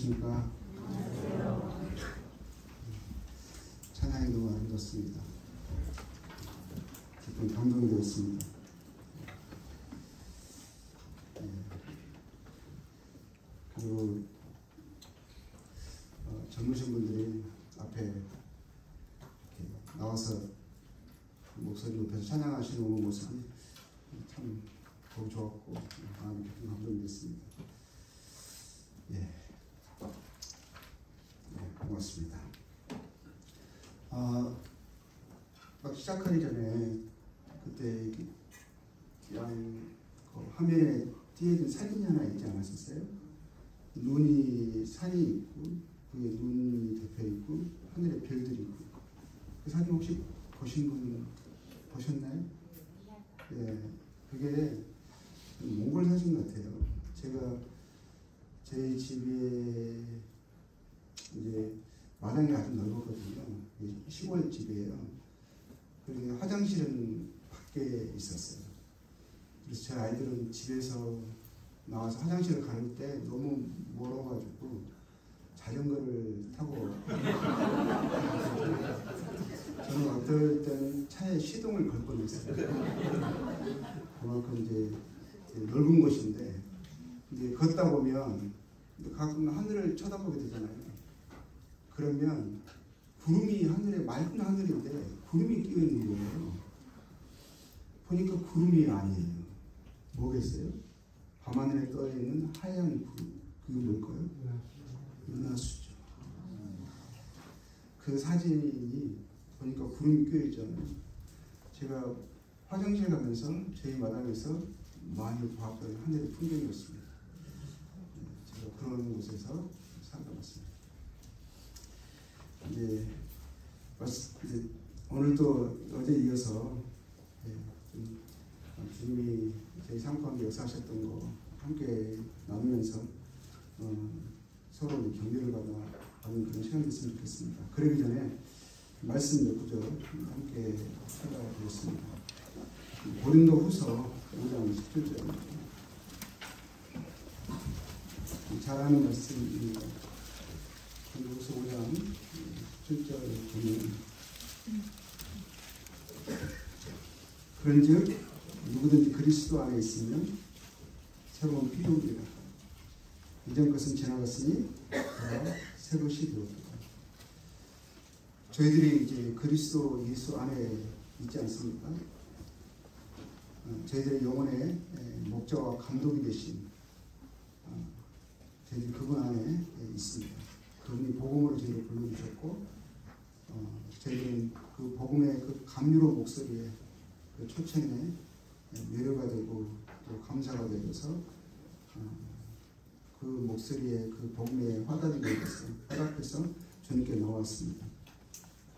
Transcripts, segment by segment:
안녕하십니까. 찬양이 너무 아름답습니다. 기쁜 감동이 되었습니다. 그리고 젊으신 분들이 앞에 이렇게 나와서 목소리 높여서 찬양하시는 모습이 참 보기 좋았고 마음이 깊은 감동이 됐습니다. 고맙습니다. 막 시작하기 전에 그때 그냥 그 화면에 띄어 있는 사진이 하나 있지 않았었어요? 눈이 산이 있고 위에 눈이 덮여 있고 하늘에 별들이 있고 그 사진 혹시 보신 분 보셨나요? 그게 몽골 사진 같아요. 제가 제 집에 이제 마당이 아주 넓었거든요. 시골 집이에요. 그리고 화장실은 밖에 있었어요. 그래서 제 아이들은 집에서 나와서 화장실을 가는 때 너무 멀어가지고 자전거를 타고 저는 어떨 때는 차에 시동을 걸 뻔했어요. 그만큼 이제 넓은 곳인데 이제 걷다 보면 가끔 하늘을 쳐다보게 되잖아요. 그러면 구름이 하늘에 맑은 하늘인데 구름이 끼어 있는 거예요. 보니까 구름이 아니에요. 뭐겠어요? 밤하늘에 떠 있는 하얀 구름. 그게 뭘까요? 은하수죠. 그 사진이 보니까 구름이 끼어 있잖아요. 제가 화장실 가면서 저희 마당에서 많이 보았던 하늘의 풍경이었습니다. 제가 그런 곳에서 살아봤습니다. 이제 오늘도 어제 이어서 주님이 저희 상포함에 역사하셨던 거 함께 나누면서 서로 격려를 받는 그런 시간이 됐으면 좋겠습니다. 그러기 전에 말씀 몇 구절 함께 찾아보겠습니다. 고린도후서 5장 17절입니다. 잘 아는 말씀입니다. 고린도후서 5장 17절 보면 그런즉 누구든지 그리스도 안에 있으면 새로운 피조물이라. 이전 것은 지나갔으니 새 것이 되었다. 저희들이 이제 그리스도 예수 안에 있지 않습니까? 저희들의 영혼의 목자와 감독이 되신 저희들이 그분 안에 있습니다. 그분이 복음으로 저희를 불러주셨고 저희들은 그 복음의 그 감미로운 목소리에 그 초청에 매료가 되고 또 감사가 되어서 그 목소리에 그 복음에 화답해서 주님께 나왔습니다.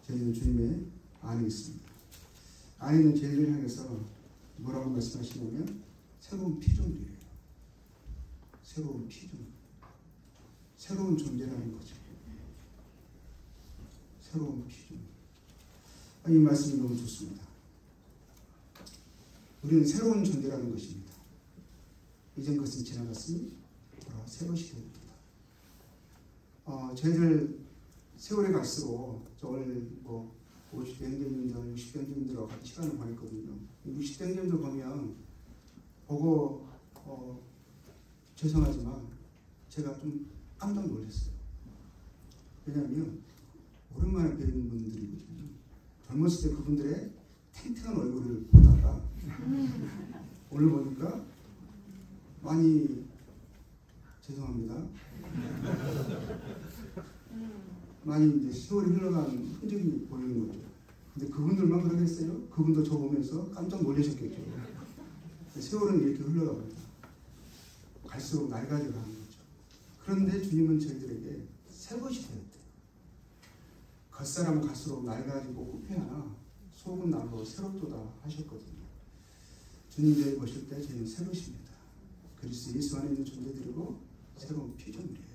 저희는 주님의 안에 있습니다. 안에 있는 저희를 향해서 뭐라고 말씀하시냐면 새로운 피조물이에요. 새로운 피조물. 새로운 존재라는 거죠. 새로운 피조물. 이 말씀이 너무 좋습니다. 우리는 새로운 존재라는 것입니다. 이전 것은 지나갔으니 새 것이 됩니다. 저희들 세월이 갈수록 오늘 50대 형제님들, 60대 형제님들하고 같이 시간을 보냈거든요. 60대 형제님들 보면 보고 죄송하지만 제가 좀 깜짝 놀랐어요. 왜냐하면 오랜만에 뵈는 분들이거든요. 젊었을 때 그분들의 탱탱한 얼굴을 보다가 오늘 보니까 많이 죄송합니다. 많이 이제 세월이 흘러간 흔적이 보이는 거죠. 근데 그분들만 그러겠어요? 그분도 저 보면서 깜짝 놀라셨겠죠. 세월은 이렇게 흘러갑니다. 갈수록 낡아져 가는 거죠. 그런데 주님은 저희들에게 새 것이 되었대요. 겉사람은 갈수록 낡아지고 후패하나 속은 날로 새롭도다 하셨거든요. 주님 저희 보실 때 저희는 새 것입니다. 그리스도 예수 안에 있는 존재들이고 새로운 피조물이에요.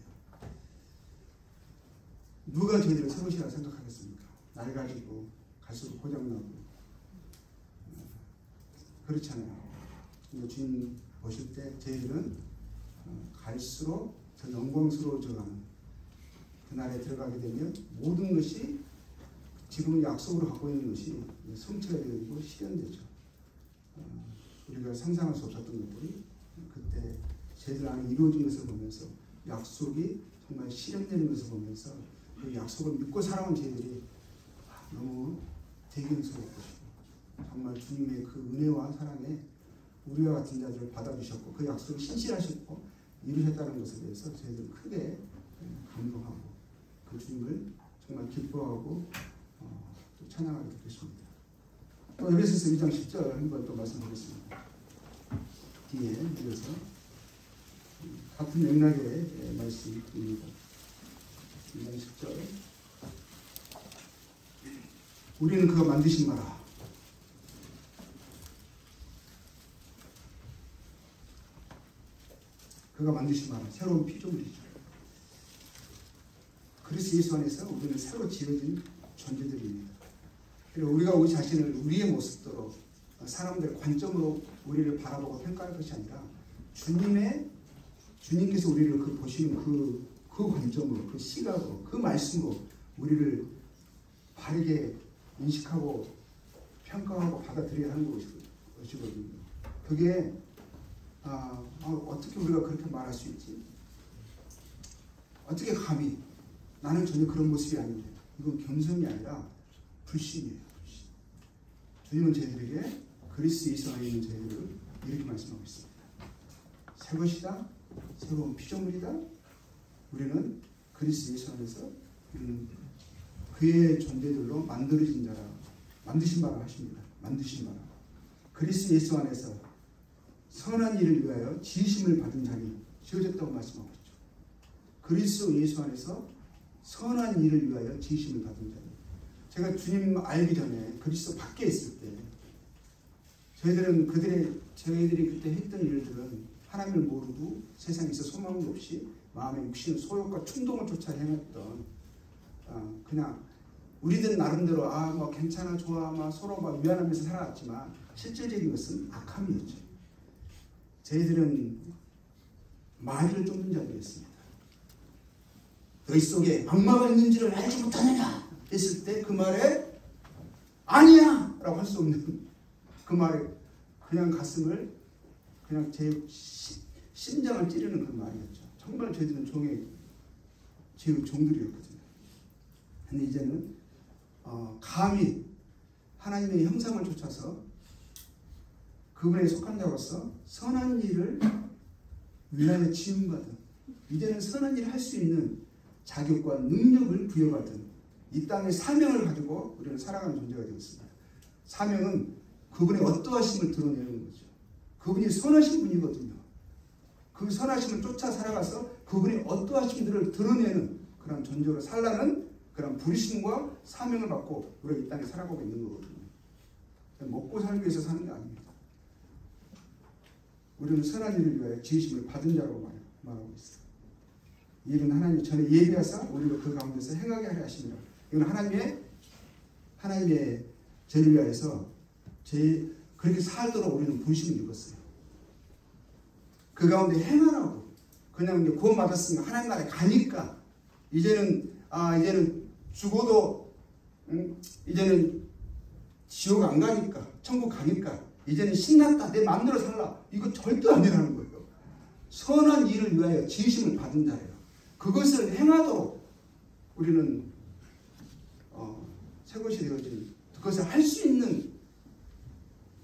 누가 저희들을 새 것이라고 생각하겠습니까? 낡아지고 갈수록 고장나고 그렇잖아요. 근데 주님 보실 때 저희들은 갈수록 더 영광스러워져가는 그날에 들어가게 되면 모든 것이 지금은 약속으로 갖고 있는 것이 성취가 되고 실현되죠. 우리가 상상할 수 없었던 것들이 그때 저희들 안에 이루어진 것을 보면서 약속이 정말 실현되는 것을 보면서 그 약속을 믿고 살아온 저희들이 너무 대견스럽고 정말 주님의 그 은혜와 사랑에 우리와 같은 자들을 받아주셨고 그 약속을 신실하셨고 이루셨다는 것에 대해서 저희들은 크게 감동하고 그 주님을 정말 기뻐하고 또 찬양하게 되겠습니다. 또 에베소서 2장 10절 한번 또 말씀드리겠습니다. 뒤에 이어서 같은 맥락의 말씀입니다. 2장 10절 우리는 그가 만드신 바라 그가 만드신 바라 새로운 피조물이죠. 그리스도 예수 안에서 우리는 새로 지어진 존재들입니다. 그리고 우리가 우리 자신을 우리의 모습대로 사람들의 관점으로 우리를 바라보고 평가할 것이 아니라 주님께서 우리를 보시는 그 관점으로 그 시각으로 그 말씀으로 우리를 바르게 인식하고 평가하고 받아들여야 하는 것이거든요. 그게 어떻게 우리가 그렇게 말할 수 있지? 어떻게 감히 나는 전혀 그런 모습이 아닌데 이건 겸손이 아니라 불신이에요. 불신. 주님은 저희들에게 그리스도 예수 안에 있는 저희들을 이렇게 말씀하고 있습니다. 새 것이다. 새로운 피조물이다. 우리는 그리스도 예수 안에서 우리는 그의 존재들로 만들어진 자라 만드신 바라 하십니다. 만드신 바라. 그리스도 예수 안에서 선한 일을 위하여 지으심을 받은 자니 지어졌다고 말씀하고 있죠. 그리스도 예수 안에서 선한 일을 위하여 지으심을 받은 자니. 제가 주님 알기 전에 그리스도 밖에 있을 때 저희들이 그때 했던 일들은 하나님을 모르고 세상에서 소망도 없이 마음의 육신의 소욕과 충동을 쫓아 행했던 그냥 우리들 나름대로 뭐 괜찮아 좋아 서로 위안하면서 살아왔지만 실질적인 것은 악함이었죠. 저희들은 마귀를 쫓는 자들이었습니다. 너희 속에 악마가 있는지를 알지 못하느냐 했을 때 그 말에 아니야 라고 할 수 없는 그 말에 그냥 가슴을 그냥 제 심장을 찌르는 그 말이었죠. 정말 저희들은 종들이었거든요. 근데 이제는 감히 하나님의 형상을 쫓아서 그분에 속한 자로서 선한 일을 위하여 지음받은 이제는 선한 일을 할 수 있는 자격과 능력을 부여받은 이 땅의 사명을 가지고 우리는 살아가는 존재가 되었습니다. 사명은 그분의 어떠하심을 드러내는 거죠. 그분이 선하신 분이거든요. 그 선하심을 쫓아 살아가서 그분의 어떠하심들을 드러내는 그런 존재로 살라는 그런 부르심과 사명을 받고 우리가 이 땅에 살아가고 있는 거거든요. 먹고 살기 위해서 사는 게 아닙니다. 우리는 선한 일을 위하여 지으심을 받은 자라고 말하고 있어요. 이 일은 하나님이 전에 예비하사 우리를 그 가운데서 행하게 하려 하십니다. 이건 하나님의 저를 위하여서 그렇게 살도록 우리는 부르심을 입었어요. 그 가운데 행하라고. 그냥 이제 구원받았으니까 하나님 나라에 가니까 이제는 죽어도 이제는 지옥 안 가니까 천국 가니까 이제는 신났다 내 마음대로 살라 이거 절대 아니라는 거예요. 선한 일을 위하여 지으심을 받은 자예요. 그것을 행하도록 우리는 새 것이 되어진 그것을 할 수 있는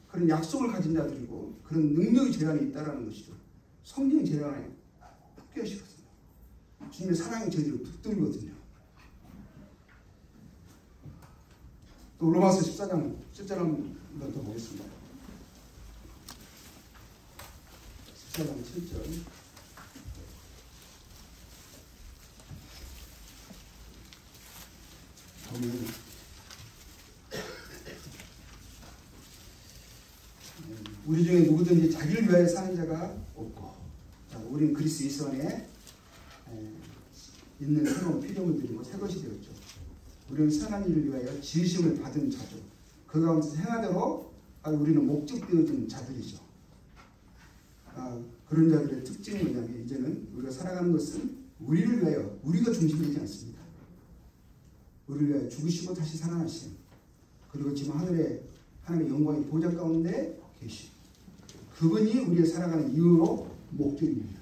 그런 약속을 가진 자들이고 그런 능력이 제 안에 있다는 것이죠. 성령이 제 안에 붙게 하시거든요. 주님의 사랑이 저희들을 붙들거든요. 또 로마서 14장 10절 한번 더 보겠습니다. 14장 7절 보면 우리 중에 누구든지 자기를 위하여 사는 자가 없고 우리는 그리스도 예수 안에 있는 새로운 피조물들이고 새 것이 되었죠. 우리는 선한 일을 위하여 지으심을 받은 자죠. 그 가운데서 행하대로 우리는 목적되어진 자들이죠. 그런 자들의 특징이 뭐냐면 이제는 우리가 살아가는 것은 우리를 위하여, 우리가 중심이 되지 않습니다. 우리를 위하여 죽으시고 다시 살아나신, 그리고 지금 하늘에 하나님의 영광의 보좌 가운데 계신 그분이 우리의 살아가는 이유로 목적입니다.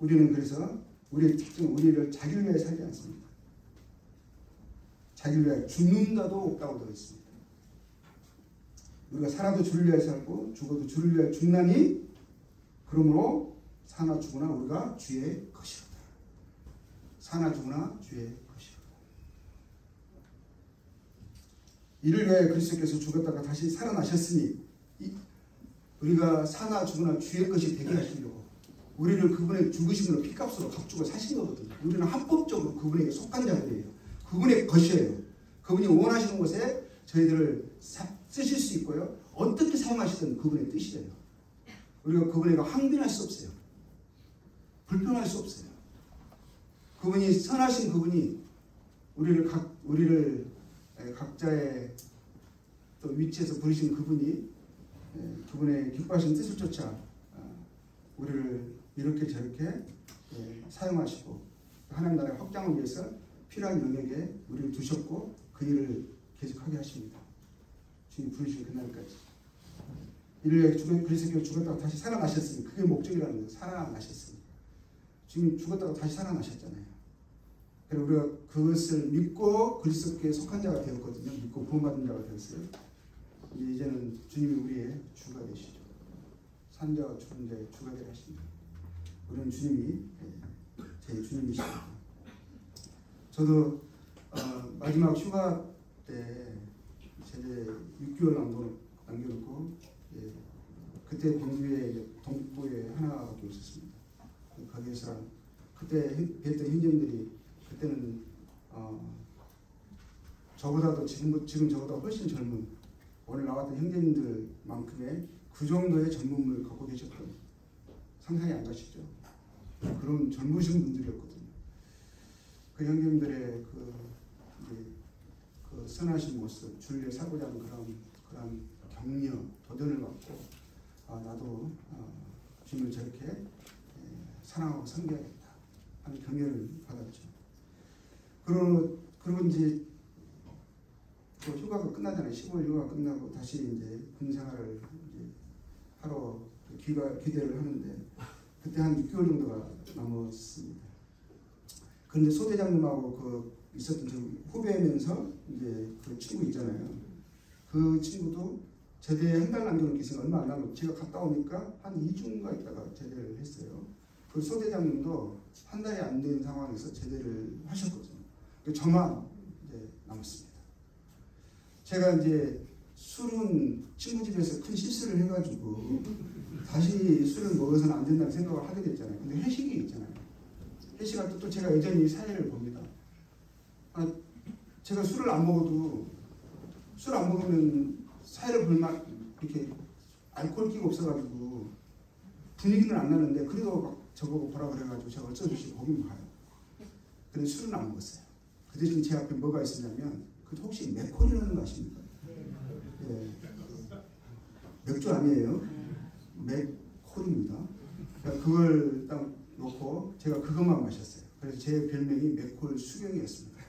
우리는 그래서 우리의 특징, 우리를 자기를 위하여 살지 않습니다. 자기를 위하여 죽는다도 없다고 되어 있습니다. 우리가 살아도 주를 위하여 살고 죽어도 주를 위하여 죽나니 그러므로 사나 죽으나 우리가 주의 것이로다. 사나 죽으나 주의 것이로다. 이를 위하여 그리스도께서 죽었다가 다시 살아나셨으니 우리가 사나 죽으나 주의 것이 되게 하시려고 우리를 그분의 죽으심으로 피값으로 값주고 사신 거거든요. 우리는 합법적으로 그분에게 속한 자들이에요. 그분의 것이에요. 그분이 원하시는 곳에 저희들을 쓰실 수 있고요. 어떻게 사용하시든 그분의 뜻이에요. 우리가 그분에게 항변할 수 없어요. 불평할 수 없어요. 그분이 선하신 그분이 우리를 각자의 또 위치에서 부르신 그분이 그분의 기뻐하신 뜻을 쫓아 우리를 이렇게 저렇게 사용하시고 하나님 나라의 확장을 위해서 필요한 영역에 우리를 두셨고 그 일을 계속하게 하십니다. 주님 부르시는 그날까지. 이를 위해 그리스도께서 죽었다가 다시 살아나셨으니 그게 목적이라는 거예요. 살아나셨으니. 주님 죽었다가 다시 살아나셨잖아요. 그래서 우리가 그것을 믿고 그리스도께 속한 자가 되었거든요. 믿고 구원받은 자가 되었어요. 이제는 주님이 우리의 주가 되시죠. 산 자와 죽은 자의 주가 되게 하십니다. 우리는 주님이 제 주님이십니다. 저도 마지막 휴가 때 제대 6개월 남겨놓고 그때 광주에 동북부에 하나밖에 없었습니다. 거기에서 그때 뵀던 형제님들이 그때는 저보다도 지금 저보다 훨씬 젊은 오늘 나왔던 형제님들만큼의 그 정도의 젊음을 갖고 계셨던 상상이 안 가시죠. 그런 젊으신 분들이었거든요. 그 형제님들의 그 선하신 모습, 주를 위해 살고자 하는 그런 격려, 도전을 받고 나도 주님을 저렇게 사랑하고 섬겨야겠다 하는 격려를 받았죠. 그리고 이제 또 휴가가 끝나잖아요. 15일 휴가 끝나고 다시 이제 군 생활을 이제 하러 기대를 하는데 그때 한 6개월 정도가 남았습니다. 그런데 소대장님하고 있었던 저 후배면서 이제 그 친구 있잖아요. 그 친구도 제대 한 달 남겨놓은 기세가 얼마 안 남았고 제가 갔다 오니까 한 2주인가 있다가 제대를 했어요. 그 소대장님도 한 달이 안 된 상황에서 제대를 하셨거든요. 저만 이제 남았습니다. 제가 이제 술은 친구 집에서 큰 실수를 해가지고 다시 술을 먹어서는 안 된다는 생각을 하게 됐잖아요. 근데 회식이 있잖아요. 회식할 때 또 제가 여전히 사회를 봅니다. 제가 술을 안 먹어도 술 안 먹으면 사회를 볼만 이렇게 알코올 기가 없어가지고 분위기는 안 나는데 그래도 막 저보고 보라 그래가지고 제가 어쩔 수 없이 거기만 가요. 근데 술은 안 먹었어요. 그 대신 제 앞에 뭐가 있었냐면 그 혹시 맥콜이라는 거 아십니까? 예. 맥주 아니에요. 맥콜입니다. 그러니까 그걸 딱 놓고 제가 그것만 마셨어요. 그래서 제 별명이 맥콜 수경이었습니다.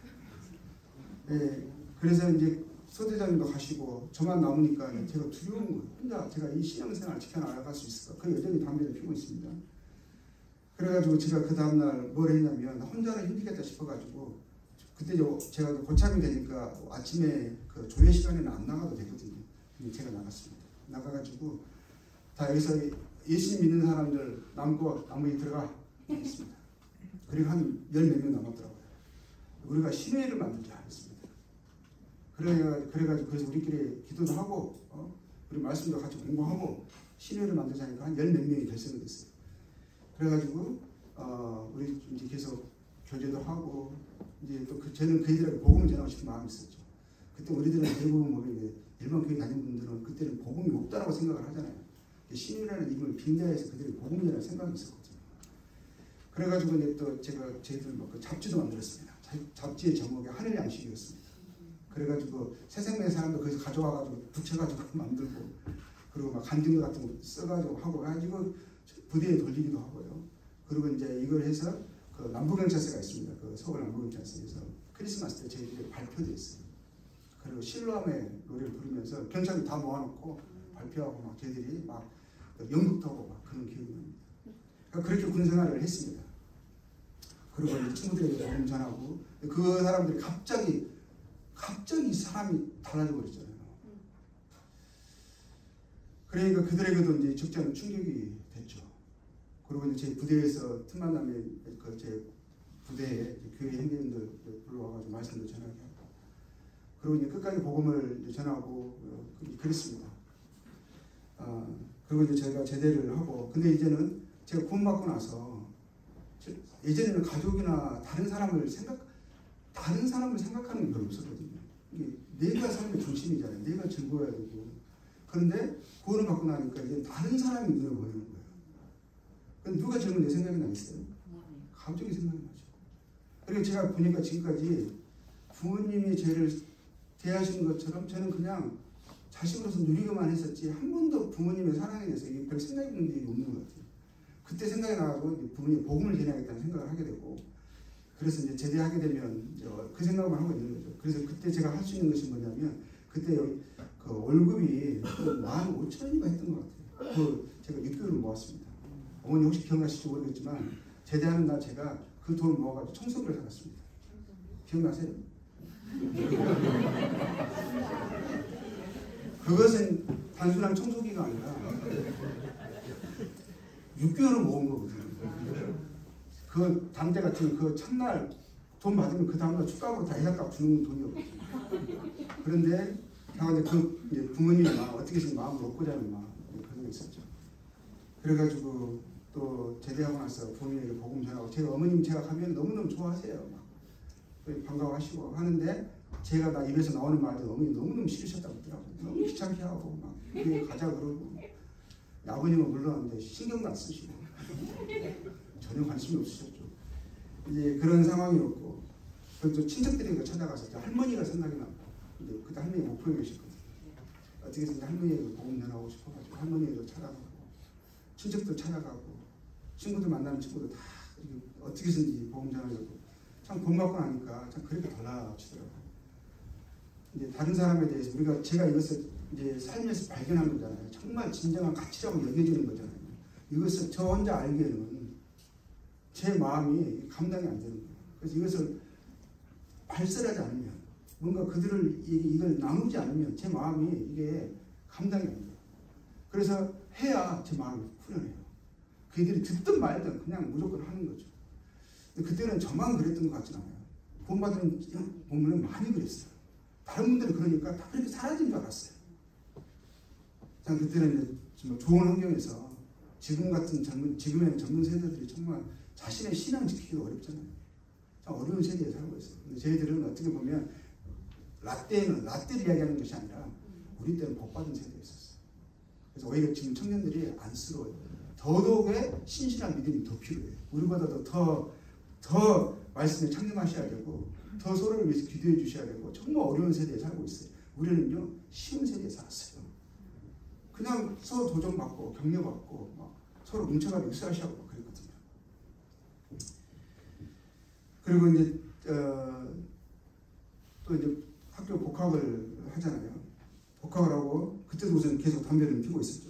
예. 그래서 이제 소대장님도 가시고 저만 남으니까 제가 두려운 거예요. 혼자 제가 이 신앙생활을 지켜나갈 수 있을까? 그 여전히 담배를 피우고 있습니다. 그래가지고 제가 그 다음날 뭘 했냐면 혼자는 힘들겠다 싶어가지고 그때 제가 고참이 되니까 아침에 그 조회 시간에는 안 나가도 되거든요. 제가 나갔습니다. 나가가지고 다 여기서 예수님 믿는 사람들 남고 나무에 들어가 했습니다. 그리고 한 10몇 명 남았더라고요. 우리가 신회를 만들자 했습니다. 그래가지고 그래서 우리끼리 기도도 하고 그리고 말씀도 같이 공부하고 신회를 만들자니까 한 10몇 명이 결성이 됐어요. 그래가지고 우리 이제 계속 교제도 하고 이제 또 저는 그들에게 복음을 전하고 싶은 마음이 있었죠. 그때 우리들은 대부분 보면 일반 교회 다니는 분들은 그때는 복음이 없다라고 생각을 하잖아요. 신이라는 이름을 빙자해서 그들이 복음이라는 생각이 있었거든요. 그래가지고 이제 또 제가 저희들 그 잡지도 만들었습니다. 잡지의 제목이 하늘 양식이었습니다. 그래가지고 새생명의 사람도 거기서 가져와가지고 붙여가지고 만들고 그리고 막 간증도 같은 거 써가지고 하고 부대에 돌리기도 하고요. 그리고 이제 이걸 해서 그 남부경찰서가 있습니다. 그 서울 남부경찰서에서 크리스마스 때 저희들이 발표됐어요. 그리고 실로암의 노래를 부르면서 경찰이 다 모아놓고 발표하고 막 저희들이 막 연극도 하고 막 그런 기억이 납니다. 그러니까 그렇게 군생활을 했습니다. 그리고 이제 친구들에게 복음 전하고 그 사람들이 갑자기 사람이 달라져 버렸잖아요. 그러니까 그들에게도 이제 적잖은 충격이 됐죠. 그리고 이제 제 부대에서 틈만 나면 그 제 부대에 교회 형제님들 불러와가지고 말씀도 전하게 하고, 그리고 이제 끝까지 복음을 전하고 그랬습니다. 그리고 이제 제가 제대를 하고, 근데 이제는 제가 구원받고 나서 예전에는 가족이나 다른 사람을 생각하는 게 별로 없었거든요. 이게 내가 삶의 중심이잖아요. 내가 즐거워야 되고. 그런데 구원을 받고 나니까 이제 다른 사람이 눈을 보이는 거예요. 그럼 누가 젊은 내 생각이 나겠어요? 가족이 생각이 나죠. 그리고 제가 보니까 지금까지 부모님이 저를 대하시는 것처럼 저는 그냥 자식으로서 누리기만 했었지 한 번도 부모님의 사랑에 대해서 별 생각이 있는 게 없는 것 같아요. 그때 생각이 나고 부모님 복음을 전해야겠다는 생각을 하게 되고, 그래서 이제 제대하게 되면 이제 그 생각만 하고 있는 거죠. 그래서 그때 제가 할 수 있는 것이 뭐냐면, 그때 그 월급이 15,000원인가 했던 것 같아요. 그 제가 6개월을 모았습니다. 어머니 혹시 기억나실지 모르겠지만 제대하는 날 제가 그 돈을 모아가지고 청소기를 사갔습니다. 기억나세요? 그것은 단순한 청소기가 아니라 6개월을 모은 거거든요. 그 담대 같은 그 첫날 돈 받으면 그 다음날 축값으로 다 회사값 주는 돈이었거든요. 그런데 그 이제 부모님이 어떻게든 마음을 먹고자 하는 마음 그런 게 있었죠. 그래가지고 또 제대하고 나서 부모님에게 복음 전하고, 제가 어머님 제가 가면 너무너무 좋아하세요. 막 반가워하시고 하는데 제가 나 입에서 나오는 말들 어머니 너무너무 싫으셨다고 하더라고요. 너무 귀찮게 하고 막 교회 가자 그러고. 아버님은 물론 신경도 안 쓰시고 전혀 관심이 없으셨죠. 이제 그런 상황이었고, 또 친척들이 찾아가서 할머니가 생각이 나고, 근데 그때 할머니 목포에 계셨거든요. 어떻게 해서 할머니에게 복음 전하고 싶어가지고 할머니에도 찾아가고, 친척도 찾아가고, 친구들 만나는 친구들 다 어떻게 해서든지 복음 전하려고. 참 구원받고 나니까 참 그렇게 달라지더라고요. 이제 다른 사람에 대해서 제가 이것을 이제 삶에서 발견한 거잖아요. 정말 진정한 가치라고 여겨지는 거잖아요. 이것을 저 혼자 알기에는 제 마음이 감당이 안 되는 거예요. 그래서 이것을 발설하지 않으면, 뭔가 그들을 이걸 나누지 않으면 제 마음이 이게 감당이 안 돼요. 그래서 해야 제 마음이 후련해요. 그들이 듣든 말든 그냥 무조건 하는 거죠. 근데 그때는 저만 그랬던 것 같진 않아요. 구원받은 보면은 많이 그랬어요. 다른 분들은 그러니까 다 그렇게 사라진 줄 알았어요. 참 그때는 정말 좋은 환경에서 지금의 젊은 세대들이 정말 자신의 신앙 지키기도 어렵잖아요. 참 어려운 세대에 살고 있어요. 근데 저희들은 어떻게 보면 라떼를 이야기하는 것이 아니라 우리 때는 복받은 세대였었어요. 그래서 오히려 지금 청년들이 안쓰러워요. 더더욱의 신실한 믿음이 더 필요해요. 우리보다도 더 말씀에 창념하셔야 되고, 더 서로를 위해서 기도해 주셔야 되고, 정말 어려운 세대에 살고 있어요. 우리는요 쉬운 세대에 살았어요. 그냥 서로 도전받고 격려받고 막 서로 뭉쳐가지고 으쌰으쌰하고 막 그랬거든요. 그리고 이제 또 이제 학교 복학을 하잖아요. 복학을 하고 그때도 우선 계속 담배를 피우고 있었죠.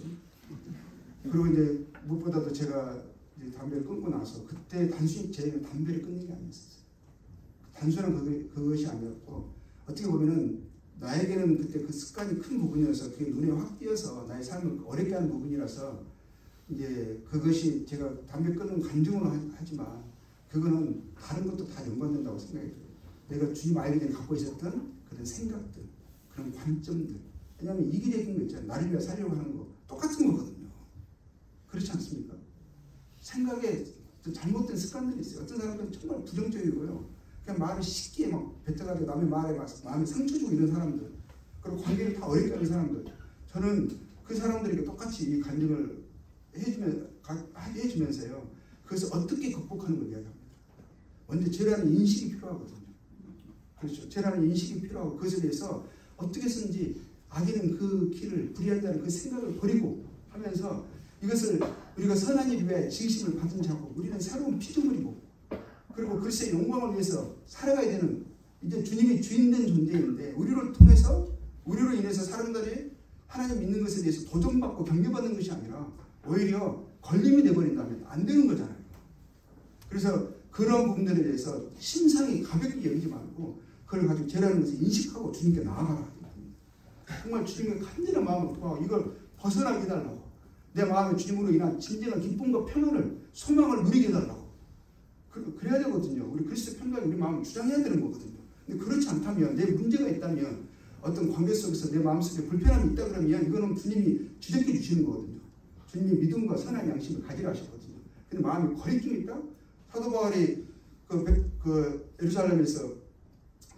그리고 이제 무엇보다도 제가 이제 담배를 끊고 나서 그때 단순히 제가 담배를 끊는 게 아니었어요. 단순한 그것이 아니었고, 어떻게 보면은 나에게는 그때 그 습관이 큰 부분이어서 그게 눈에 확 띄어서 나의 삶을 어렵게 하는 부분이라서, 이제 그것이 제가 담배 끊는 간증으로 하지만 그거는 다른 것도 다 연관된다고 생각이 들어요. 내가 주님 알기 전에 갖고 있었던 그런 생각들, 그런 관점들. 왜냐하면 이기적인 거 있잖아요. 나를 위해 살려고 하는 거 똑같은 거거든요. 그렇지 않습니까? 생각에 잘못된 습관들이 있어요. 어떤 사람들은 정말 부정적이고요. 그냥 말을 쉽게 막 뱉어가지고 남의 마음에 상처 주고 이런 사람들, 그리고 관계를 다 어렵게 하는 사람들. 저는 그 사람들에게 똑같이 이 간증을 해주면서요, 그것을 어떻게 극복하는 걸 이야기합니다. 먼저 죄라는 인식이 필요하거든요. 그렇죠. 죄라는 인식이 필요하고, 그것에 대해서 어떻게 해서든지 악인은 그 길을 불의한다는 그 생각을 버리고 하면서 이것을 우리가 선한 일 위에 징심을 받은 자고 우리는 새로운 피조물이고 그리고 그리스도의 영광을 위해서 살아가야 되는 이제 주님이 주인된 존재인데 우리로 인해서 사람들이 하나님 믿는 것에 대해서 도전받고 격려받는 것이 아니라 오히려 걸림이 되어버린다면 안 되는 거잖아요. 그래서 그런 부분들에 대해서 심상히 가볍게 여기지 말고 그걸 가지고 죄라는 것을 인식하고 주님께 나아가라. 정말 주님의 간절한 마음을 구하고 이걸 벗어나게 해달라고. 내 마음에 주님으로 인한 진정한 기쁨과 평안을 소망을 누리게 해달라고. 그래야 되거든요. 우리 그리스도 평강이 우리 마음을 주장해야 되는 거거든요. 근데 그렇지 않다면 내 문제가 있다면 어떤 관계 속에서 내 마음속에 불편함이 있다 그러면 이거는 주님이 지적해 주시는 거거든요. 주님이 믿음과 선한 양심을 가지라 하셨거든요. 근데 마음이 거리낌이 있다? 사도 바울이 예루살렘에서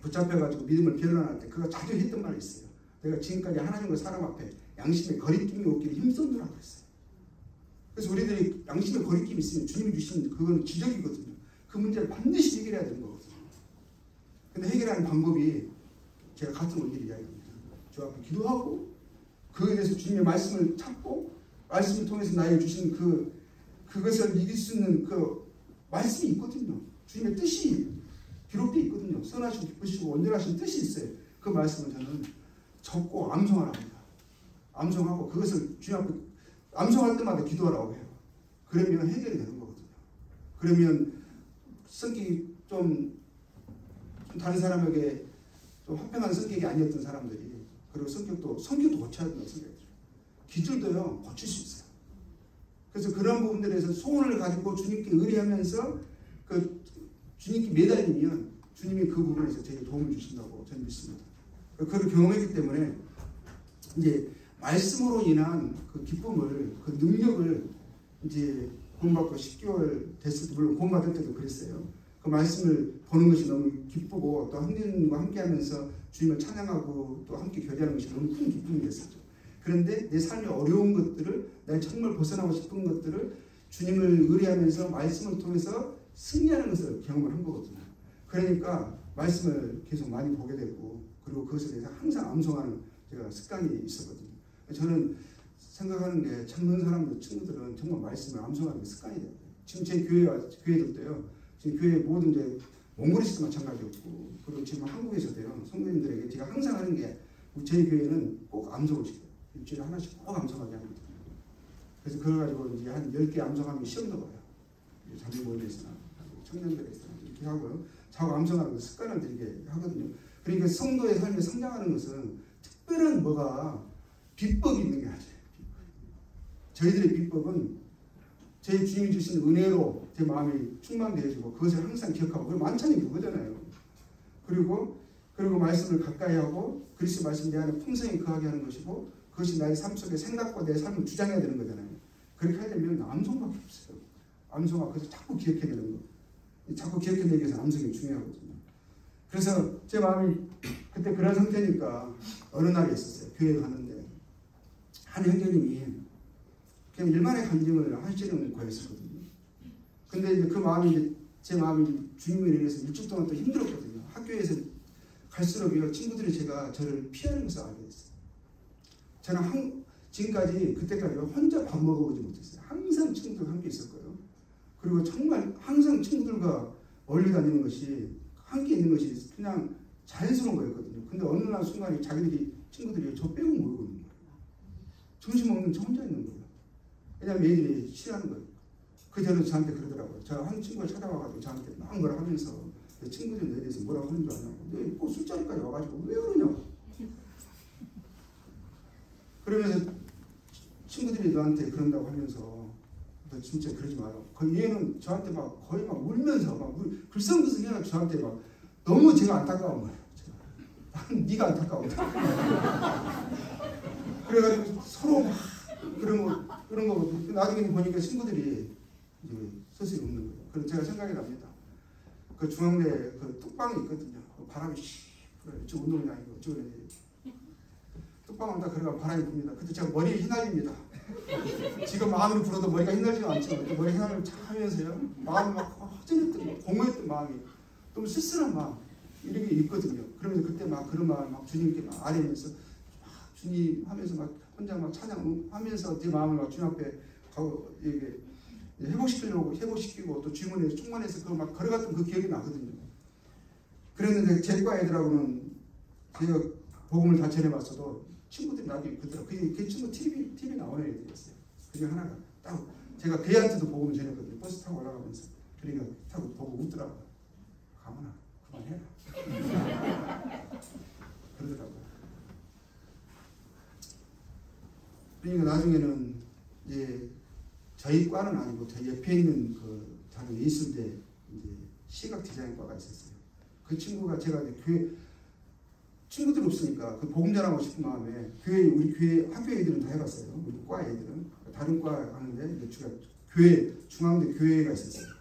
붙잡혀가지고 믿음을 변론할 때 그가 자주 했던 말이 있어요. 내가 지금까지 하나님과 사람 앞에 양심의 거리낌이 없기를 힘썼느라고 했어요. 그래서 우리들이 양심의 거리낌이 있으면 주님이 주신 그건 기적이거든요. 그 문제를 반드시 해결해야 되는 거거든요. 근데 해결하는 방법이 제가 같은 원리를 이야기합니다. 주 앞에 기도하고 그에 대해서 주님의 말씀을 찾고 말씀을 통해서 나에게 주신 그것을 이길 수 있는 그 말씀이 있거든요. 주님의 뜻이 기록되어 있거든요. 선하시고 기쁘시고 온전하신 뜻이 있어요. 그 말씀을 저는 적고 암송하라 합니다. 암송하고 그것을 주님 앞에 암송할 때마다 기도하라고 해요. 그러면 해결이 되는 거거든요. 그러면 성격이 좀 다른 사람에게 좀 화평한 성격이 아니었던 사람들이 그리고 성격도 고쳐야 된다는 생각이 들어요. 기질도요 고칠 수 있어요. 그래서 그런 부분들에서 소원을 가지고 주님께 의뢰하면서 주님께 매달리면 주님이 그 부분에서 제게 도움을 주신다고 저는 믿습니다. 그걸 경험했기 때문에 이제 말씀으로 인한 그 기쁨을 그 능력을 이제 구원받고 10개월 됐을 때 물론 구원받을 때도 그랬어요. 그 말씀을 보는 것이 너무 기쁘고 또 형제님과 함께하면서 주님을 찬양하고 또 함께 교제하는 것이 너무 큰 기쁨이 됐었죠. 그런데 내 삶의 어려운 것들을 내가 정말 벗어나고 싶은 것들을 주님을 의뢰하면서 말씀을 통해서 승리하는 것을 경험을 한 거거든요. 그러니까 말씀을 계속 많이 보게 되고 그리고 그것에 대해서 항상 암송하는 제가 습관이 있었거든요. 저는 생각하는 게 참는 사람들, 친구들은 정말 말씀을 암송하는 게 습관이 돼요. 지금 제 교회들도요. 지금 교회 모든 이제 몽골에서도 마찬가지였고 그리고 지금 한국에서도요. 성도님들에게 제가 항상 하는 게 저희 교회는 꼭 암송을 시켜요. 일주일에 하나씩 꼭 암송하게 합니다. 그래서 그래가지고 이제 한 10개 암송하면 시험도 봐요. 자기 모임에서나 청년들에서나 이렇게 하고요. 자꾸 암송하는 거 습관을 들이게 하거든요. 그러니까 성도의 삶에 성장하는 것은 특별한 뭐가 비법이 있는 게 아니에요. 저희들의 비법은 제 주님이 주신 은혜로 제 마음이 충만되어지고 그것을 항상 기억하고 그 만찬이 그거잖아요. 그리고 말씀을 가까이 하고 그리스도 말씀 내 안에 풍성히 거하게 하는 것이고 그것이 나의 삶 속에 생각과 내 삶을 주장해야 되는 거잖아요. 그렇게 하려면 암송밖에 없어요. 암송하고 그래서 자꾸 기억해야 되는 거. 자꾸 기억해내기 위해서 암송이 중요하거든요. 그래서 제 마음이 그때 그런 상태니까 어느 날이 있었어요. 교회에 갔는데 한 형제님이 그냥 일만의 간증을 하시는 거였었거든요. 근데 이제 그 마음이 제 마음이 주님을 인해서 일주일 동안 또 힘들었거든요. 학교에서 갈수록요 친구들이 저를 피하는 것을 알게 됐어요. 저는 지금까지 그때까지 혼자 밥 먹어보지 못했어요. 항상 친구들과 함께 있었고요. 그리고 정말 항상 친구들과 어울려 다니는 것이 함께 있는 것이 그냥 자연스러운 거였거든요. 근데 어느 날 순간에 친구들이 저 빼고 모르고 있는 거예요. 점심 먹는 저 혼자 있는 거예요. 왜냐면 애들이 싫어하는 거예요. 그 전에 저한테 그러더라고요. 저 한 친구가 찾아와가지고 저한테 막 뭐라 하면서 친구들 너에 대해서 뭐라고 하는 줄 아냐고. 너 꼭 술자리까지 와가지고 왜 그러냐고. 그러면서 친구들이 너한테 그런다고 하면서 너 진짜 그러지 마라. 얘는 저한테 막 거의 막 울면서 막 글썽글썽해가 저한테 막 너무 제가 안타까운 거예요. 네가 안타까워. 그래가지고 서로 막 그런 거거든요. 나중에 보니까 친구들이 이제 서서히 웃는 거예요. 그래서 제가 생각이 납니다. 그 중앙대 그 뚝방이 있거든요. 바람이 불어요. 저 운동이 아니고 저번에 뚝방을 딱 걸어가 바람이 붑니다. 그때 제가 머리에 휘날립니다. 지금 마음으로 불어도 머리가 휘날리지가 않지만 머리 휘날림을 쫙 하면서요. 마음이 막 허전했던 공허했던 마음이 좀 쓸쓸한 마음 이런 게 있거든요. 그러면서 그때 막 그런 마음 막 주님께 막 아뢰면서 막 주님 하면서 막 혼자 막 찬양하면서 제 마음을 막 주님 앞에 이게 회복시키고 또 주문해서 충만해서 그거 막 걸어갔던 그 기억이 나거든요. 그랬는데 제 과 애들하고는 제가 복음을 다 전해봤어도 친구들이 나중에 그더라고요. 그 친구 TV 나오는 애들이었어요. 그중 하나가 딱 제가 걔한테도 복음을 전했거든요. 버스 타고 올라가면서. 그러니까 타고 보고 웃더라고요. 가만아 그만해라. 그러더라고요. 그러니까 나중에는 이제 저희 과는 아니고 저 옆에 있는 그 저는 예술대 이제 시각 디자인과가 있었어요. 그 친구가 제가 이제 교회 친구들 없으니까 그 복음 전하고 싶은 마음에 우리 교회 학교 애들은 다 해봤어요. 우리 과 애들은 다른 과 하는데 이제 교회 중앙대 교회가 있었어요.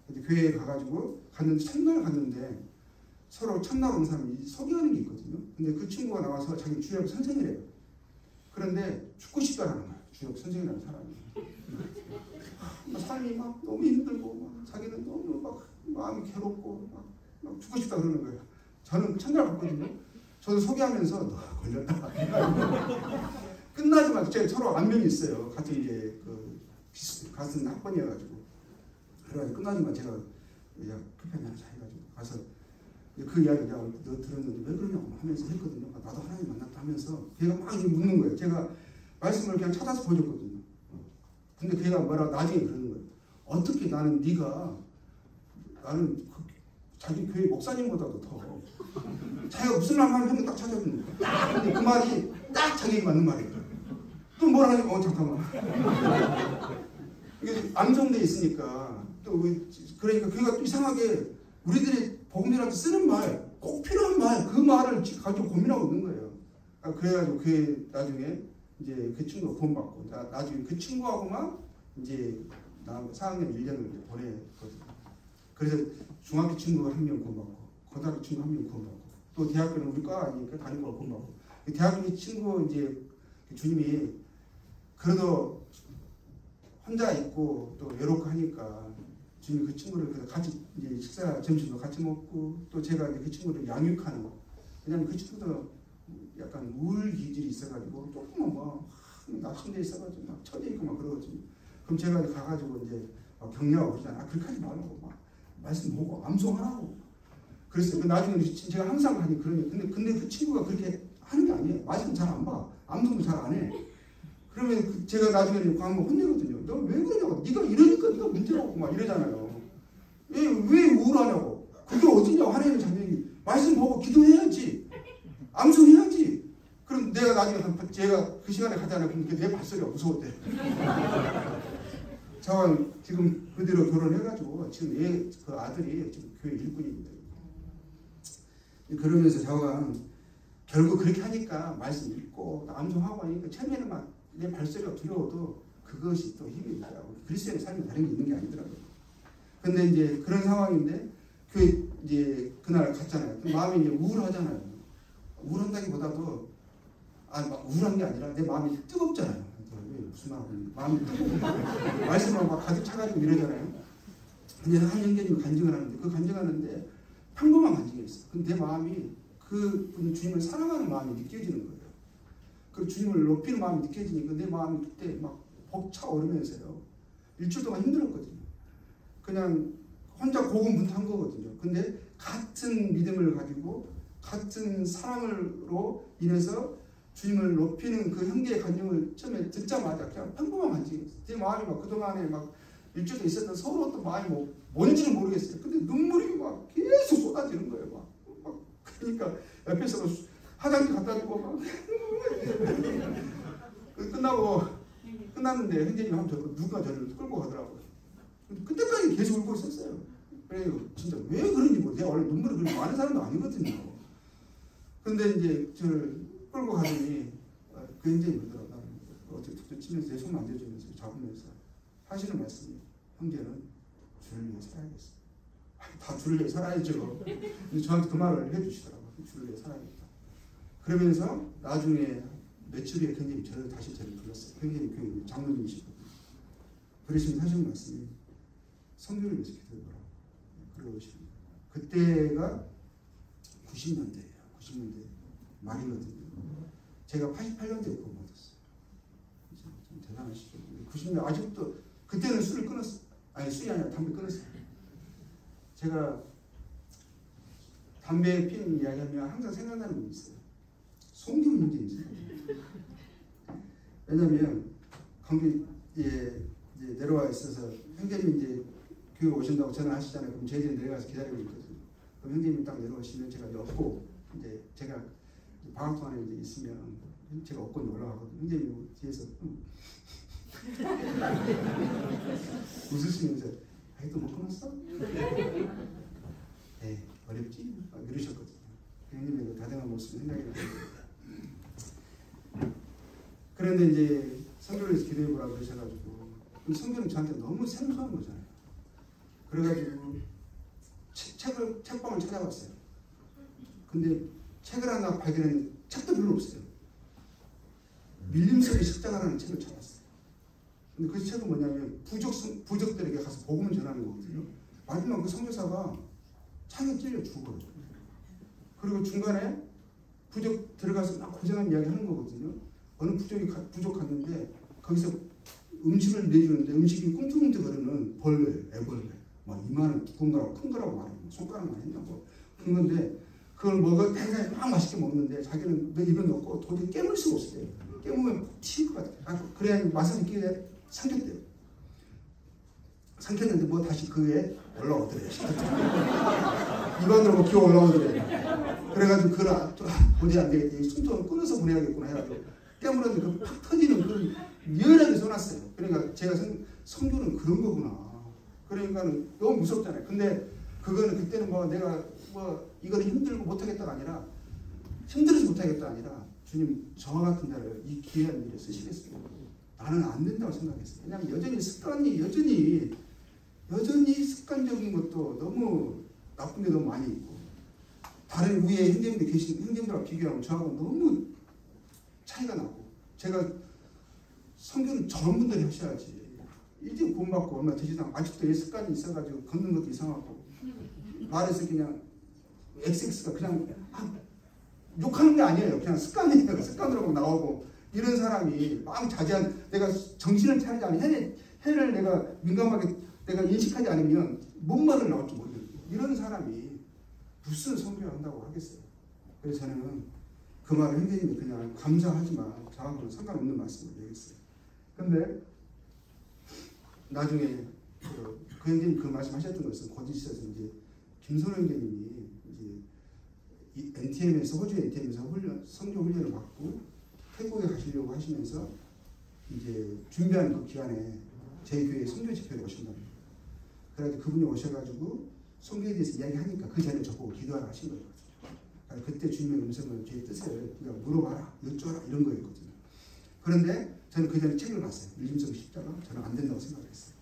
근데 교회에 가가지고 갔는데 첫날 갔는데 서로 첫날 온 사람이 소개하는 게 있거든요. 근데 그 친구가 나와서 자기 주역 선생이래요. 그런데 죽고 싶다는 거예요. 주역 선생이라는 사람이. 삶이 막 너무 힘들고 막 자기는 너무 막 마음이 괴롭고 막 죽고 싶다 그러는 거예요. 저는 첫날 갔거든요. 저도 소개하면서 너 걸렸다. 끝나자마자 제가 서로 안면이 있어요. 같은 이제 같은 학번이어가지고 그래가지고 끝나자마자 제가 야 급하게 하자 해가지고 가서 그 이야기 내가 너 들었는데 왜 그러냐고 하면서 했거든요. 나도 하나님 만났다 하면서 걔가 막 묻는 거예요. 제가 말씀을 그냥 찾아서 보여줬거든요. 근데 걔가 나중에 그러는 거예요. 어떻게 나는 자기 교회 목사님보다도 더 자기가 무슨 말 하면 딱 찾아주는 거예요. 근데 그 말이 딱 자기에게 맞는 말이에요. 또 뭘 하니까 잠깐만. 이게 암송돼 있으니까 또 그러니까 걔가 또 이상하게 우리들이 복음이라도 쓰는 말, 꼭 필요한 말, 그 말을 가지고 고민하고 있는 거예요. 그래가지고 그 나중에 이제 그 친구가 구원받고 나중에 그 친구하고만 이제 4학년 1년을 보냈거든요. 그래서 중학교 친구가 한 명 구원받고 고등학교 친구 한 명 구원받고 또 대학교는 우리 과 아니니까 다른 과 구원받고 대학교 친구 이제 주님이 그래도 혼자 있고 또 외롭고 하니까 주님이 그 친구를 같이 이제 식사 점심도 같이 먹고 또 제가 이제 그 친구를 양육하는 거. 왜냐면 그 친구도 약간 우울 기질이 있어가지고 조금만 막 낙심돼 있어가지고 막 처져 있고 막 그러거든요. 그럼 제가 가가지고 이제 격려하고 그러잖아. 그렇게 하지 말라고 막 말씀 보고 암송하라고. 그랬어요. 나중에 제가 항상 하니 그러니 근데 그 친구가 그렇게 하는 게 아니에요. 말씀 잘 안 봐. 암송도 잘 안 해. 그러면 제가 나중에 한번 혼내거든요. 너 왜 그러냐고. 네가 이러니까 네가 문제라고 막 이러잖아요. 왜 우울하냐고. 그게 어디냐고. 하나님의 자녀이 말씀 보고 기도해야지. 암송해야지. 그럼 내가 나중에 제가 그 시간에 가잖아요. 그럼 내 발소리가 무서웠대. 저는 지금 그대로 결혼해가지고 지금 그 아들이 지금 교회 일꾼입니다. 그러면서 저가 결국 그렇게 하니까 말씀 읽고 암송하고 하니까 처음에는 막 내 발소리가 두려워도 그것이 또 힘이 있더라고요. 그리스도의 삶이 다른 게 있는 게 아니더라고요. 근데 이제 그런 상황인데 교회 이제 그날 갔잖아요. 마음이 이제 우울하잖아요. 우울한다기보다도 막 우울한 게 아니라 내 마음이 뜨겁잖아요. 무슨 말하고 마음이 뜨겁고 말씀하고 막 가득 차가지고 이러잖아요. 근데 한 형제님이 간증을 하는데 그 간증하는데 평범한 간증이었어요. 근데 내 마음이 그 주님을 사랑하는 마음이 느껴지는 거예요. 그 주님을 높이는 마음이 느껴지니까 내 마음이 그때 막 벅차오르면서요. 일주일 동안 힘들었거든요. 그냥 혼자 고군분투한 거거든요. 근데 같은 믿음을 가지고 같은 사랑으로 인해서 주님을 높이는 그 형제의 간증을 처음에 듣자마자 그냥 평범한 간증이었어요. 제 마음이 막 그동안에 막 일주일도 있었던 서로 어떤 마음이 뭔지는 모르겠어요. 근데 눈물이 막 계속 쏟아지는 거예요. 막 그러니까 옆에서 화장실 갖다 주고 막 끝났는데 형제님 하면 누가 저를 끌고 가더라고요. 그때까지 계속 울고 있었어요. 그래서 진짜 왜 그런지 내가 원래 눈물을 그렇게 많은 사람도 아니거든요. 근데 이제 저를 끌고 가더니 그 형제님 그러더라고요. 어떻게 툭툭 치면서 내 손 만져주면서 잡으면서 하시는 말씀이 형제는 주를 위해 살아야겠어. 다 주를 위해 살아야죠. 근데 저한테 그 말을 해주시더라고요. 주를 위해 살아야겠다. 그러면서 나중에 며칠 후에 형님이 저를 불렀어요. 형님이 그 장로님이시거든요. 그러시면 하시는 말씀이 성교를 위해서 기도해보라. 그러시면 그때가 90년대예요. 90년대 말이거든요. 제가 88년도에 구원받았어요. 대단하시죠. 90년 아직도 그때는 술을 끊었어요. 아니 술이 아니라 담배 끊었어요. 제가 담배 피는 이야기하면 항상 생각나는 분이 있어요. 송교 문제인지. 왜냐면 거기 이제 내려와 있어서 형제님이 이제 교회 오신다고 전화하시잖아요. 그럼 저희들이 내려가서 기다리고 있거든요. 그럼 형제님이 딱 내려오시면 제가 업고 이제 제가 방학동 안에 이제 있으면 제가 업고 올라가거든요. 형제님이 뒤에서 웃으시면서 아직도 못 끊었어? 에이 어렵지? 이러셨거든요. 형님의 그 다정한 모습이 생각이 나요. 그런데 이제 선교를 기도해보라고 그러셔가지고 선교는 저한테 너무 생소한 거잖아요. 그래가지고 책방을 찾아봤어요. 근데 책을 하나 발견했는데 책도 별로 없어요. 밀림 속의 십자가라는 책을 찾았어요. 근데 그 책은 뭐냐면 부족들에게 가서 복음을 전하는 거거든요. 마지막 그 선교사가 창에 찔려 죽어요. 그리고 중간에 부족 들어가서 막 고생한 이야기 하는 거거든요. 어느 부족 갔는데 거기서 음식을 내주는데 음식이 꿈틀꿈틀거리는 벌레, 애벌레, 막 이만한 두꺼운 거라고 큰 거라고 말하고 손가락만 했냐고 그런 건데 그걸 먹어 굉장히 막 맛있게 먹는데 자기는 내 입에 넣고 도저히 깨물 수가 없어요. 깨물면 튀을 것 같아요. 그래야 맛을 느끼게 삼켰대요. 삼켰는데 뭐 다시 그에 올라오더래요. 입안으로 기어 올라오더래요. 그래가지고 그걸 도저히 안 되겠다. 숨통을 끊어서 보내야겠구나 해가지고 깨물었는데 그 팍 터지는 그런 리얼하게 써놨어요. 그러니까 제가 선교는 그런 거구나. 그러니까 너무 무섭잖아요. 근데 그거는 그때는 뭐 내가 뭐 이거는 힘들고 못하겠다가 아니라 힘들어서 못하겠다가 아니라 주님 저와 같은 자를 이 귀한 일에 쓰시겠어요. 나는 안 된다고 생각했어요. 왜냐하면 여전히 습관이 여전히 습관적인 것도 너무 나쁜 게 너무 많이 있고 다른 위에 형제님들 계신 형제님들과 비교하면 저하고 너무 차이가 나고 제가 선교는 저런 분들이 하셔야지. 이제 구원받고 얼마 되지도 않고 아직도 이 습관이 있어가지고 걷는 것도 이상하고 말해서 그냥 XX가 그냥 욕하는 게 아니에요. 그냥 습관이에요. 습관으로 나오고 이런 사람이 막 자제한 내가 정신을 차리지 않으면 해를 내가 민감하게 내가 인식하지 않으면 뭔 말을 나올지 모르겠어요. 이런 사람이 무슨 선교를 한다고 하겠어요. 그래서 저는 그 말을 형제님이 그냥 감사하지만 저하고는 상관없는 말씀을 얘기했어요. 근데 나중에 그 형제님 그 말씀하셨던 것은 거짓이어서 이제 김선호 형제님이 이제 NTM에서 호주 NTM에서 선교 훈련을 받고 태국에 가시려고 하시면서 이제 준비하는 그 기간에 저희 교회 선교 집회에 오신답니다. 그래서 그분이 오셔가지고 선교에 대해서 이야기하니까 그 전에 저보고 기도하라 하신 거예요. 그때 주님의 음성을 제 뜻을 물어봐라, 여쭤라 이런 거였거든요. 그런데 저는 그 전에 책을 봤어요. 밀림성 십자가. 저는 안 된다고 생각했어요.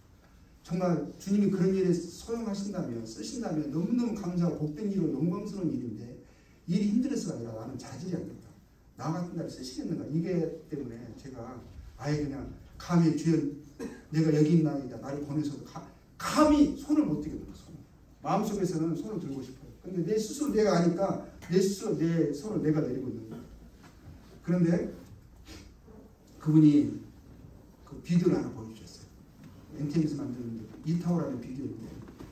정말 주님이 그런 일에 소용하신다면 쓰신다면 너무너무 감사하고 복된 일로 영광스러운 일인데 일이 힘들어서가 아니라 나는 자질이 안 된다. 나 같은 자를 쓰시겠는가. 이게 때문에 제가 아예 그냥 감히 주연 내가 여기 있나이다 나를 보내서도 감히 손을 못 들게 들었어요. 마음속에서는 손을 들고 싶어요. 근데 내 스스로 내가 아니까 내 스스로 내 손을 내가 내리고 있는 거예요. 그런데 그분이 그 비디오를 하나 보여주셨어요. NTM에서 만드는 이타오라는 비디오인데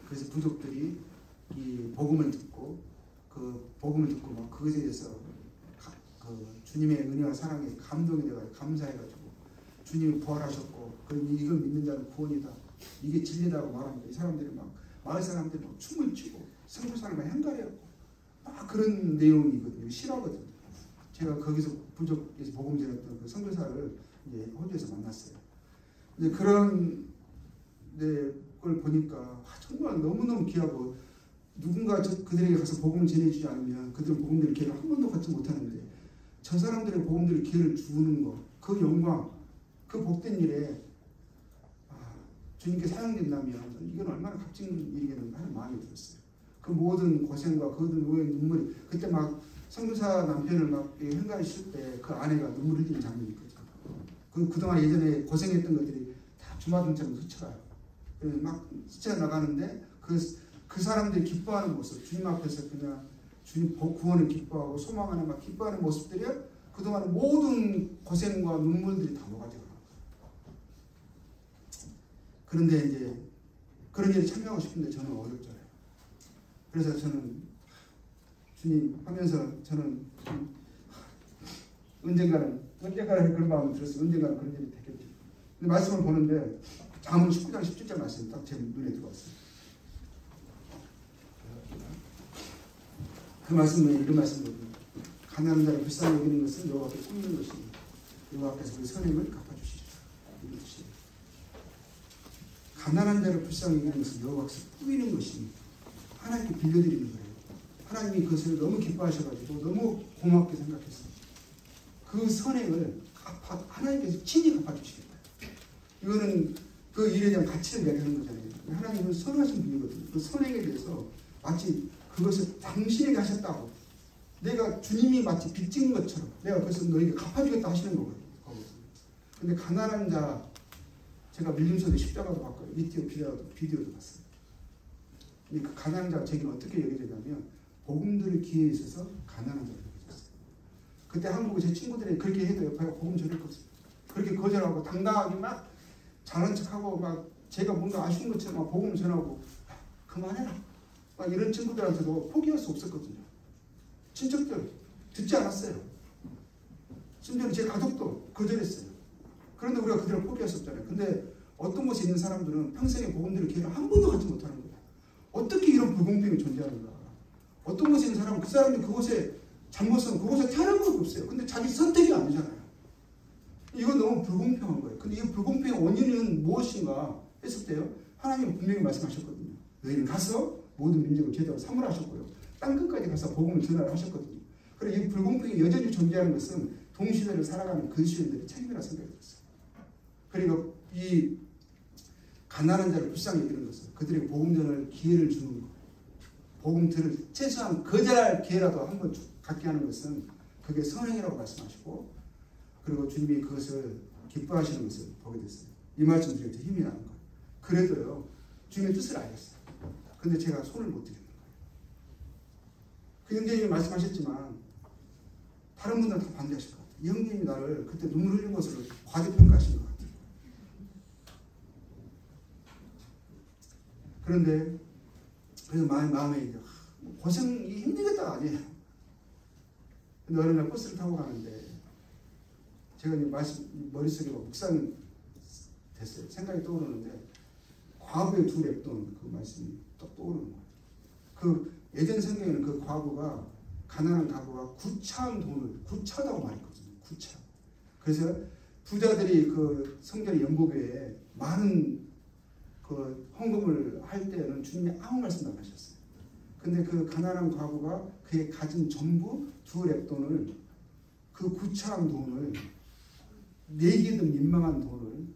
그래서 부족들이 이 복음을 듣고 막 그것에 대해서 그 주님의 은혜와 사랑에 감동이 돼가지고 감사해가지고 주님이 부활하셨고 이걸 믿는 자는 구원이다. 이게 진리다고 말하니까 이 사람들이 막 마을 사람들이 막 춤을 추고 선교사를 행가래하고 막 그런 내용이거든요. 실화거든요. 제가 거기서 부족에서 복음 전했던 그 선교사를 이제 호주에서 만났어요. 이제 그런 걸 보니까 정말 너무너무 귀하고 누군가 그들에게 가서 복음을 전해주지 않으면 그들은 복음들을 기회를 한 번도 갖지 못하는데 저 사람들의 복음들을 기회를 주는 것, 그 영광, 그 복된 일에 주님께 사용된다면 이건 얼마나 값진 일이겠는가 하는 마음이 들었어요. 그 모든 고생과 그 모든 눈물이 그때 막 선교사 남편을 막 행가하실 때 그 아내가 눈물 흘리는 장면이 있거든요. 그동안 예전에 고생했던 것들이 다 주마등처럼 스쳐가요. 막 스쳐나가는데 그 사람들이 기뻐하는 모습, 주님 앞에서 그냥 주님 구원을 기뻐하고 소망하는 막 기뻐하는 모습들이 그동안 모든 고생과 눈물들이 다 녹아져요. 그런데 이제 그런 일에 참여하고 싶은데 저는 어렵잖아요. 그래서 저는 주님 하면서 저는 언젠가는 그런 마음을 들었어요. 언젠가는 그런 일이 되겠죠. 근데 말씀을 보는데 잠언 19장 17절 말씀이 딱 제 눈에 들어왔어요. 그 말씀은 이런 말씀이거든요. 가난한 자를 불쌍히 여기는 것은 여호와께 꾸미는 것입니다. 여호와께서 그 선행을 갚아주시리라. 가난한 자를 불쌍히 여기는 것은 여호와께서 꾸미는 것입니다. 하나님께 빌려드리는 거예요. 하나님이 그것을 너무 기뻐하셔가지고 너무 고맙게 생각했어요. 그 선행을 하나님께서 친히 갚아주시겠다. 이거는 그 일에 대한 가치를 매기는 거잖아요. 하나님은 선하신 분이거든요. 그 선행에 대해서 마치 그것을 당신에게 하셨다고, 내가 주님이 마치 빚진 것처럼 내가 그것을 너에게 갚아주겠다 하시는 거거든요. 근데 가난한 자, 제가 밀림선에 십자가도 봤고요. 밑에 비디오도 봤어요. 근데 그 가난한 자가 제게는 어떻게 여겨지냐면 복음 들을 기회에 있어서 가난한 자가 여겨졌어요. 그때 한국에 제 친구들이 그렇게 해도 옆에 복음 전했거든요. 그렇게 거절하고 당당하게 막 잘난 척하고 막 제가 뭔가 아쉬운 것처럼 막 복음을 전하고 그만해라 막 이런 친구들한테도 포기할 수 없었거든요. 친척들 듣지 않았어요. 심지어 제 가족도 거절했어요. 그런데 우리가 그들을 포기할 수 없잖아요. 근데 어떤 곳에 있는 사람들은 평생에 복음 들을 기회를 한 번도 갖지 못하는 거예요. 어떻게 이런 불공평이 존재하는가. 어떤 곳에 있는 사람은 그 사람이 그곳에 잘못은 그곳에 태어난 것도 없어요. 근데 자기 선택이 아니잖아요. 이건 너무 불공평한 거예요. 근데 이 불공평의 원인은 무엇인가 했을 때요. 하나님은 분명히 말씀하셨거든요. 너희는 가서 모든 민족을 제자로 삼으라 하셨고요. 땅끝까지 가서 복음을 전하라 하셨거든요. 그리고 이 불공평이 여전히 존재하는 것은 동시대를 살아가는 그리스도인들의 책임이라 생각이 들었어요. 그리고 이 가난한 자를 불쌍히 여기는 것은 그들에게 복음 전할 기회를 주는 거예요. 복음 들을 최소한 거절할 기회라도 한번 갖게 하는 것은 그게 선행이라고 말씀하시고, 그리고 주님이 그것을 기뻐하시는 것을 보게 됐어요. 이 말씀 드릴 때 힘이 나는 거예요. 그래도요, 주님의 뜻을 알겠어요. 근데 제가 손을 못 드리는 거예요. 그 형제님이 말씀하셨지만 다른 분들은 다 반대하실 것 같아요. 이 형제님이 나를 그때 눈물 흘린 것으로 과대평가하신 것 같아요. 그런데 그래서 마음에 이제 고생이 힘들겠다 아니에요. 근데 어느 날 버스를 타고 가는데 제가 이제 머릿속에 묵상이 됐어요. 생각이 떠오르는데 과부의 두 랩돈 그 말씀이 또 떠오르는 거예요. 그 예전 성경에는 그 과부가, 가난한 과부가 구차한 돈을, 구차하다고 말했거든요. 구차. 그래서 부자들이 그 성전 연보교에 많은 그 헌금을 할 때는 주님이 아무 말씀도 안 하셨어요. 근데 그 가난한 과부가 그의 가진 전부 두 랩돈을, 그 구차한 돈을, 내기든 민망한 돈을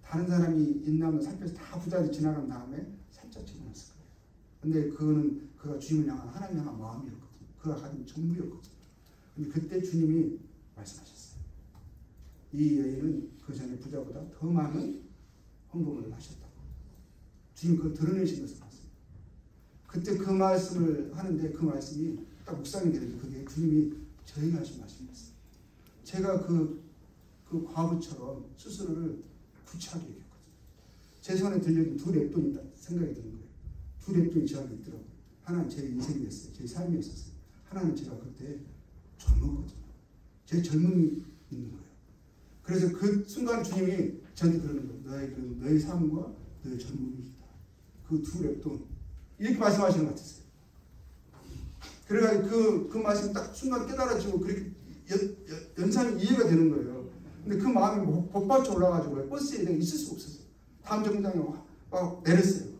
다른 사람이 있나면 살펴서 다 부자들이 지나간 다음에 살짝 집어넣었을 거예요. 근데 그거는 그가 주님을 향한 하나님 향한 마음이었거든요. 그가 가진 전부였거든요. 근데 그때 주님이 말씀하셨어요. 이 여인은 그 전에 부자보다 더 많은 헌금을 하셨다고. 주님 그걸 드러내신 것을 봤어요. 그때 그 말씀을 하는데 그 말씀이 딱 묵상이 되는데 그게 주님이 저에게 하신 말씀이었어요. 제가 그 과부처럼 스스로를 구차하게 여겼거든요. 제 손에 들려진 두 랩돈이다 생각이 드는 거예요. 두 랩돈이 저한테 있더라고요. 하나는 제 인생이었어요. 제 삶이었어요. 하나는 제가 그때 젊었거든요. 제 젊음이 있는 거예요. 그래서 그 순간 주님이 저한테 그러는 거예요. 너의 삶과 너의 젊음이 있다. 그 두 랩돈. 이렇게 말씀하시는 것 같았어요. 그래가지고 그 말씀 딱 순간 깨달아지고 그렇게 연상이 이해가 되는 거예요. 근데 그 마음이 복받쳐 올라가지고 버스에 내가 있을 수가 없었어요. 다음 정장에 막 내렸어요.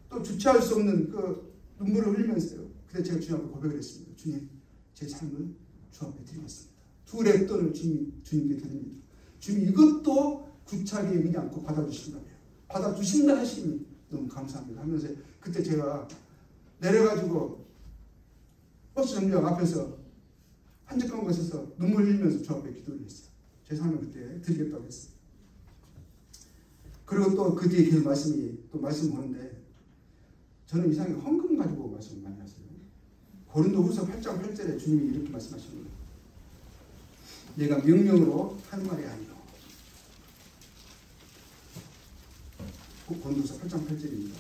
또 주체할 수 없는 그 눈물을 흘리면서요. 근데 제가 주님 앞에 고백을 했습니다. 주님, 제 삶을 주 앞에 드리겠습니다. 두 랩돈을 주님께 드립니다. 주님 이것도 구차하게 여기지 않고 받아주신다며. 받아주신다 하시니 너무 감사합니다 하면서 그때 제가 내려가지고 버스 정류장 앞에서 한적한 곳에서 눈물 흘리면서 주 앞에 기도를 했어요. 제 삶을 그때 드리겠다고 했어요. 그리고 또 그 뒤에 계속 말씀 보는데 저는 이상하게 헌금 가지고 말씀을 많이 하세요. 고린도후서 8장 8절에 주님이 이렇게 말씀하시는 거예요. 내가 명령으로 하는 말이 아니요 고린도서 8장 8절입니다.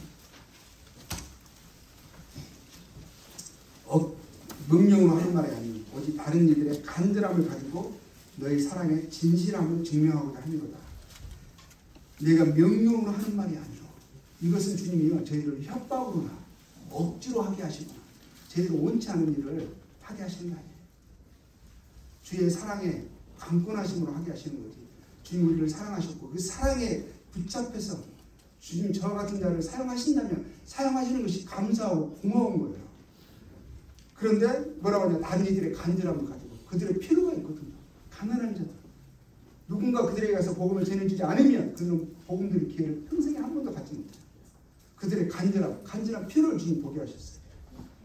명령으로 하는 말이 아니고 오직 다른 이들의 간절함을 가지고 너의 사랑의 진실함을 증명하고자 하는 거다. 내가 명령으로 하는 말이 아니고 이것은 주님이요 저희를 협박으로나 억지로 하게 하시거나 저희를 원치 않은 일을 하게 하시는 게 아니에요. 주의 사랑에 강권하심으로 하게 하시는 거지. 주님 우리를 사랑하셨고 그 사랑에 붙잡혀서 주님 저와 같은 자를 사용하신다면 사용하시는 것이 감사하고 고마운 거예요. 그런데 뭐라고 하냐, 다른 이들의 간절함을 가지고 그들의 필요가 있거든요. 가난한 자들, 누군가 그들에게 가서 복음을 전해주지 않으면 그들은 복음 들을 기회를 평생에 한 번도 갖지 못해요. 그들의 간절한 필요를 주님 보게 하셨어요.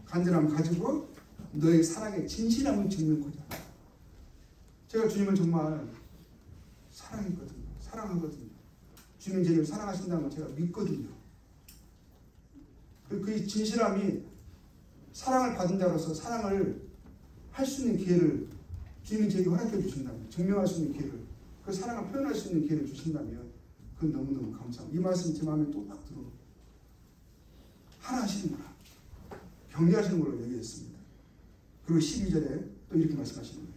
간절함 가지고 너의 사랑의 진실함을 증명하고자. 제가 주님을 정말 사랑했거든요. 사랑하거든요. 주님 저를 사랑하신다는 걸 제가 믿거든요. 그 진실함이 사랑을 받은 자로서 사랑을 할 수 있는 기회를 주님이 저에게 허락해 주신다면, 증명할 수 있는 기회를, 그 사랑을 표현할 수 있는 기회를 주신다면 그건 너무너무 감사합니다. 이 말씀이 제 마음에 또 딱 들어오고 하나 하시는구나, 경계하시는 걸로 여기겠습니다. 그리고 12절에 또 이렇게 말씀하시는 거예요.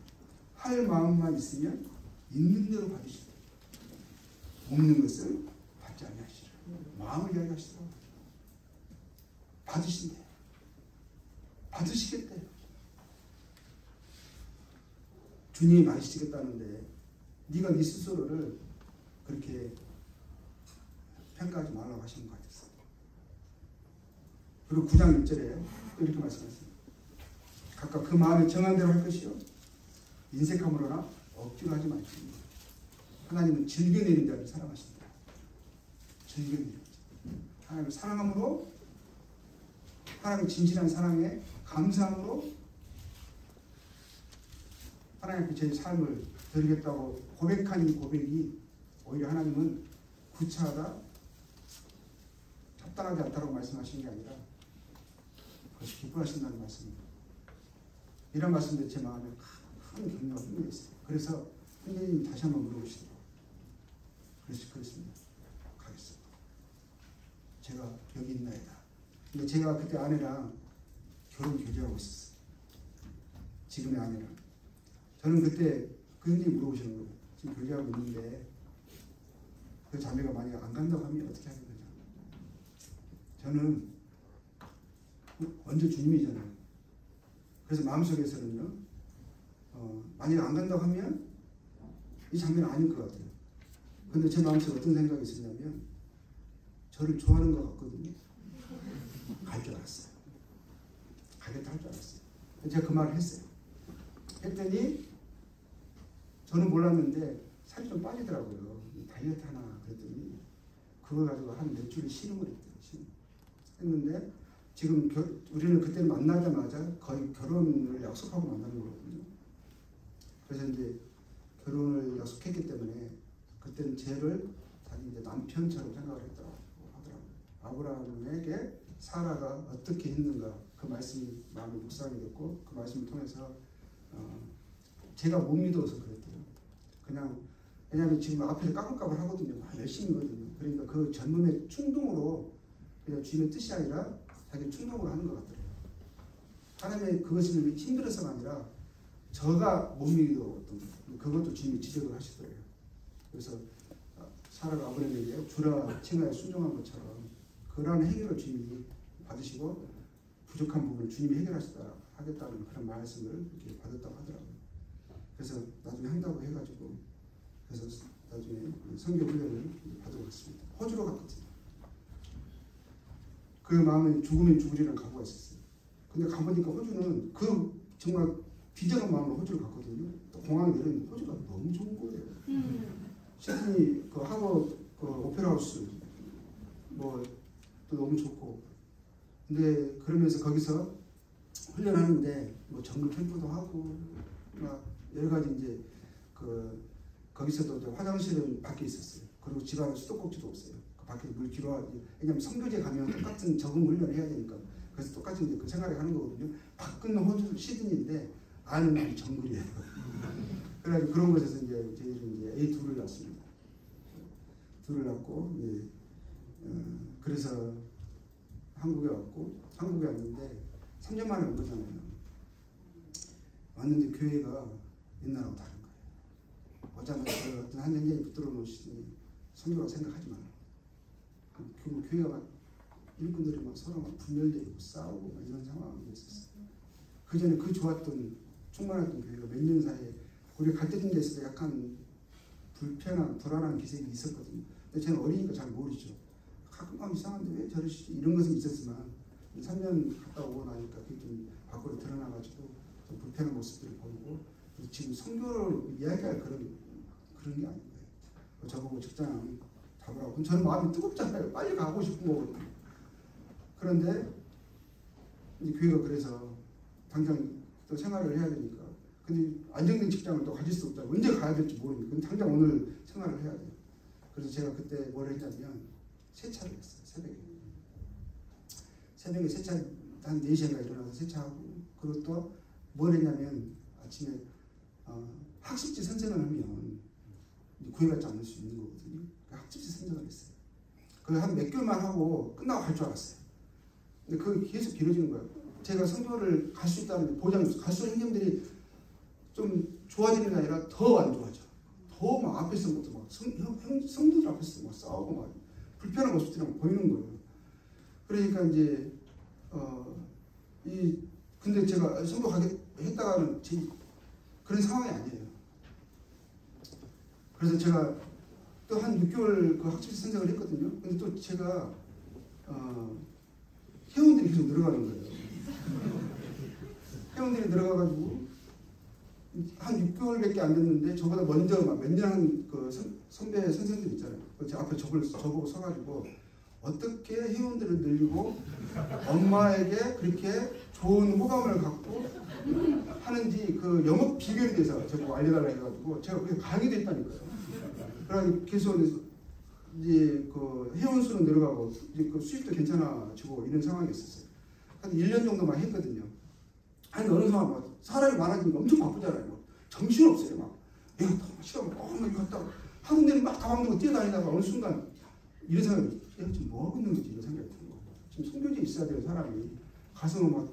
할 마음만 있으면 있는 대로 받으시라. 없는 것을 받지 아니하시라. 마음을 이야기하시더라고요. 받으신대. 받으시겠대요. 주님이 받으시겠다는데 네가 네 스스로를 그렇게 평가하지 말라고 하시는 것 같았어요. 그리고 9장 1절에 또 이렇게 말씀하셨어요. 각각 그 마음에 정한 대로 할 것이요 인색함으로나 억지로 하지 말지니 하나님은 즐겨내는 자를 사랑하신다. 즐겨내는 자. 하나님을 사랑함으로, 하나님의 진실한 사랑에 감사함으로 하나님 앞에 제 삶을 드리겠다고 고백한 이 고백이 오히려 하나님은 구차하다, 합당하지 않다고 말씀하시는 게 아니라 그것이 기뻐하신다는 말씀입니다. 이런 말씀들 제 마음에 큰 격려가 품려 있어요. 그래서 선생님이 다시 한번 물어보시더라고요. 그렇습니다. 가겠습니다. 제가 여기 있나이다. 근데 제가 그때 아내랑 결혼 교제하고 있었어요. 지금의 아내랑. 저는 그때 그 선생님이 물어보시는 거예요. 지금 교제하고 있는데 그 자매가 만약 안 간다고 하면 어떻게 하는 거냐. 저는 먼저 주님이잖아요. 그래서 마음속에서는요, 만약 안 간다고 하면 이 장면은 아닌 것 같아요. 근데 제 마음속에 어떤 생각이 있었냐면 저를 좋아하는 것 같거든요. 갈 줄 알았어요. 가겠다 할 줄 알았어요. 제가 그 말을 했어요. 했더니 저는 몰랐는데 살이 좀 빠지더라고요. 다이어트 하나 그랬더니 그걸 가지고 한 몇 주를 신음을 했대요. 했는데 지금 우리는 그때 만나자마자 거의 결혼을 약속하고 만나는 거거든요. 그래서 이제 결혼을 약속했기 때문에 그때는 쟤를 자기 이제 남편처럼 생각을 했다고 하더라고요. 아브라함에게 사라가 어떻게 했는가, 그 말씀이 마음에 묵상이 됐고 그 말씀을 통해서 제가 못 믿어서 그랬대요. 그냥 왜냐하면 지금 앞에서 까불까불 하거든요. 열심히거든요. 그러니까 그 젊음의 충동으로 그냥 주님의 뜻이 아니라 자기 충동으로 하는 것 같더래요. 하나님의 그것을 힘들어서가 아니라 저가 못 믿었던 그것도 주님이 지적을 하시더래요. 그래서 사라가 아브라함에게 주라 칭하여 순종한 것처럼 그러한 해결을 주님이 받으시고 부족한 부분을 주님이 해결하겠다는 그런 말씀을 이렇게 받았다고 하더라고요. 그래서 나중에 한다고 해가지고 그래서 나중에 선교 훈련을 받으러 갔습니다. 호주로 갔거든요. 그 마음에 죽으면 죽으리라는 각오가 있었어요. 근데 가보니까 호주는 그 정말 비전한 마음으로 호주를 갔거든요. 공항에 내렸는데 호주가 너무 좋은 거예요. 시드니 그 하버 그 오페라 하우스 뭐 또 너무 좋고, 근데 그러면서 거기서 훈련하는데 뭐 정글 캠프도 하고 막 여러 가지 이제 그 거기서도 이제 화장실은 밖에 있었어요. 그리고 집안에 수도꼭지도 없어요. 그 밖에 물 길어하지. 왜냐면 성교제 가면 똑같은 적응 훈련을 해야 되니까. 그래서 똑같이 이제 그 생활을 하는 거거든요. 밖은 호주 시드니인데 안은 정글이에요. 그래가지고 그런 곳에서 이제 저희는 이제 A2를 낳습니다. 둘을 낳고 그래서 한국에 왔는데 3년 만에 온 거잖아요. 왔는데 교회가 옛날하고 다른 거예요. 오자마자 어떤 한 형제님 붙들어 놓으시더니 선교라고 생각하지 마라. 그 교회가 막 일꾼들이 막 서로 막 분열되고 싸우고 막 이런 상황이 있었어요. 그 전에 그 좋았던 충만했던 교회가 몇 년 사이에 우리가 갈등된 데서 약간 불안한 기색이 있었거든요. 근데 저는 어리니까 잘 모르죠. 가끔 이상한데 왜 저러시지 이런 것은 있었지만 3년 갔다 오고 나니까 그게 좀 밖으로 드러나가지고 좀 불편한 모습들을 보이고 지금 선교를 이야기할 그런 게 아닌 거예요. 저보고 직장 잡으라고. 그럼 저는 마음이 뜨겁잖아요. 빨리 가고 싶은 거거든요. 그런데 이제 교회가 그래서 당장 또 생활을 해야 되니까. 근데 안정된 직장을 또 가질 수 없다. 언제 가야 될지 모르니까. 근데 당장 오늘 생활을 해야 돼요. 그래서 제가 그때 뭘 했냐면 세차를 했어요. 새벽에 세차 한 4시인가 일어나서 세차하고 그리고 또 뭘 했냐면 아침에 학습지 선생을 하면 구애받지 않을 수 있는 거거든요. 학습지 선생을 했어요. 그걸 한 몇 개월만 하고 끝나고 갈 줄 알았어요. 근데 그게 계속 길어지는 거예요. 제가 선교를 갈 수 있다는 보장이 있어요. 갈수록 형님들이 좀 좋아지는 게 아니라 더 안 좋아져. 더 막 앞에서부터 막 성도들 앞에서 막 싸우고 막 불편한 모습들이 막 보이는 거예요. 그러니까 이제 근데 제가 선교 했다가는 그런 상황이 아니에요. 그래서 제가 또 한 6개월 그 학습지 선생을 했거든요. 근데 또 제가 회원들이 계속 늘어가는 거예요. 회원들이 늘어가가지고 한 6개월밖에 안 됐는데 저보다 먼저 몇 년 한 그 선배 선생들 있잖아요. 제 앞에 저보고 서가지고 어떻게 회원들을 늘리고 엄마에게 그렇게 좋은 호감을 갖고 하는지 그 영업 비결에 대해서 저보고 알려달라 해가지고 제가 그렇게 강의도 했다니까요. 그래서 계속 이제 그 회원 수는 늘어가고 이제 그 수입도 괜찮아지고 이런 상황이었었어요. 한 1년 정도만 했거든요. 아니 어느 순간 막 사람이 많아지니까 엄청 바쁘잖아요. 막 정신 없어요. 막 내가 시간 막 갔다가 한국 내리 막 가방 들고 뛰어다니다가 어느 순간 이런 생각이 내가 지금 뭐 하고 있는 거지 이런 생각이 드는 거예요. 지금 선교지에 있어야 되는 사람이 가슴은 막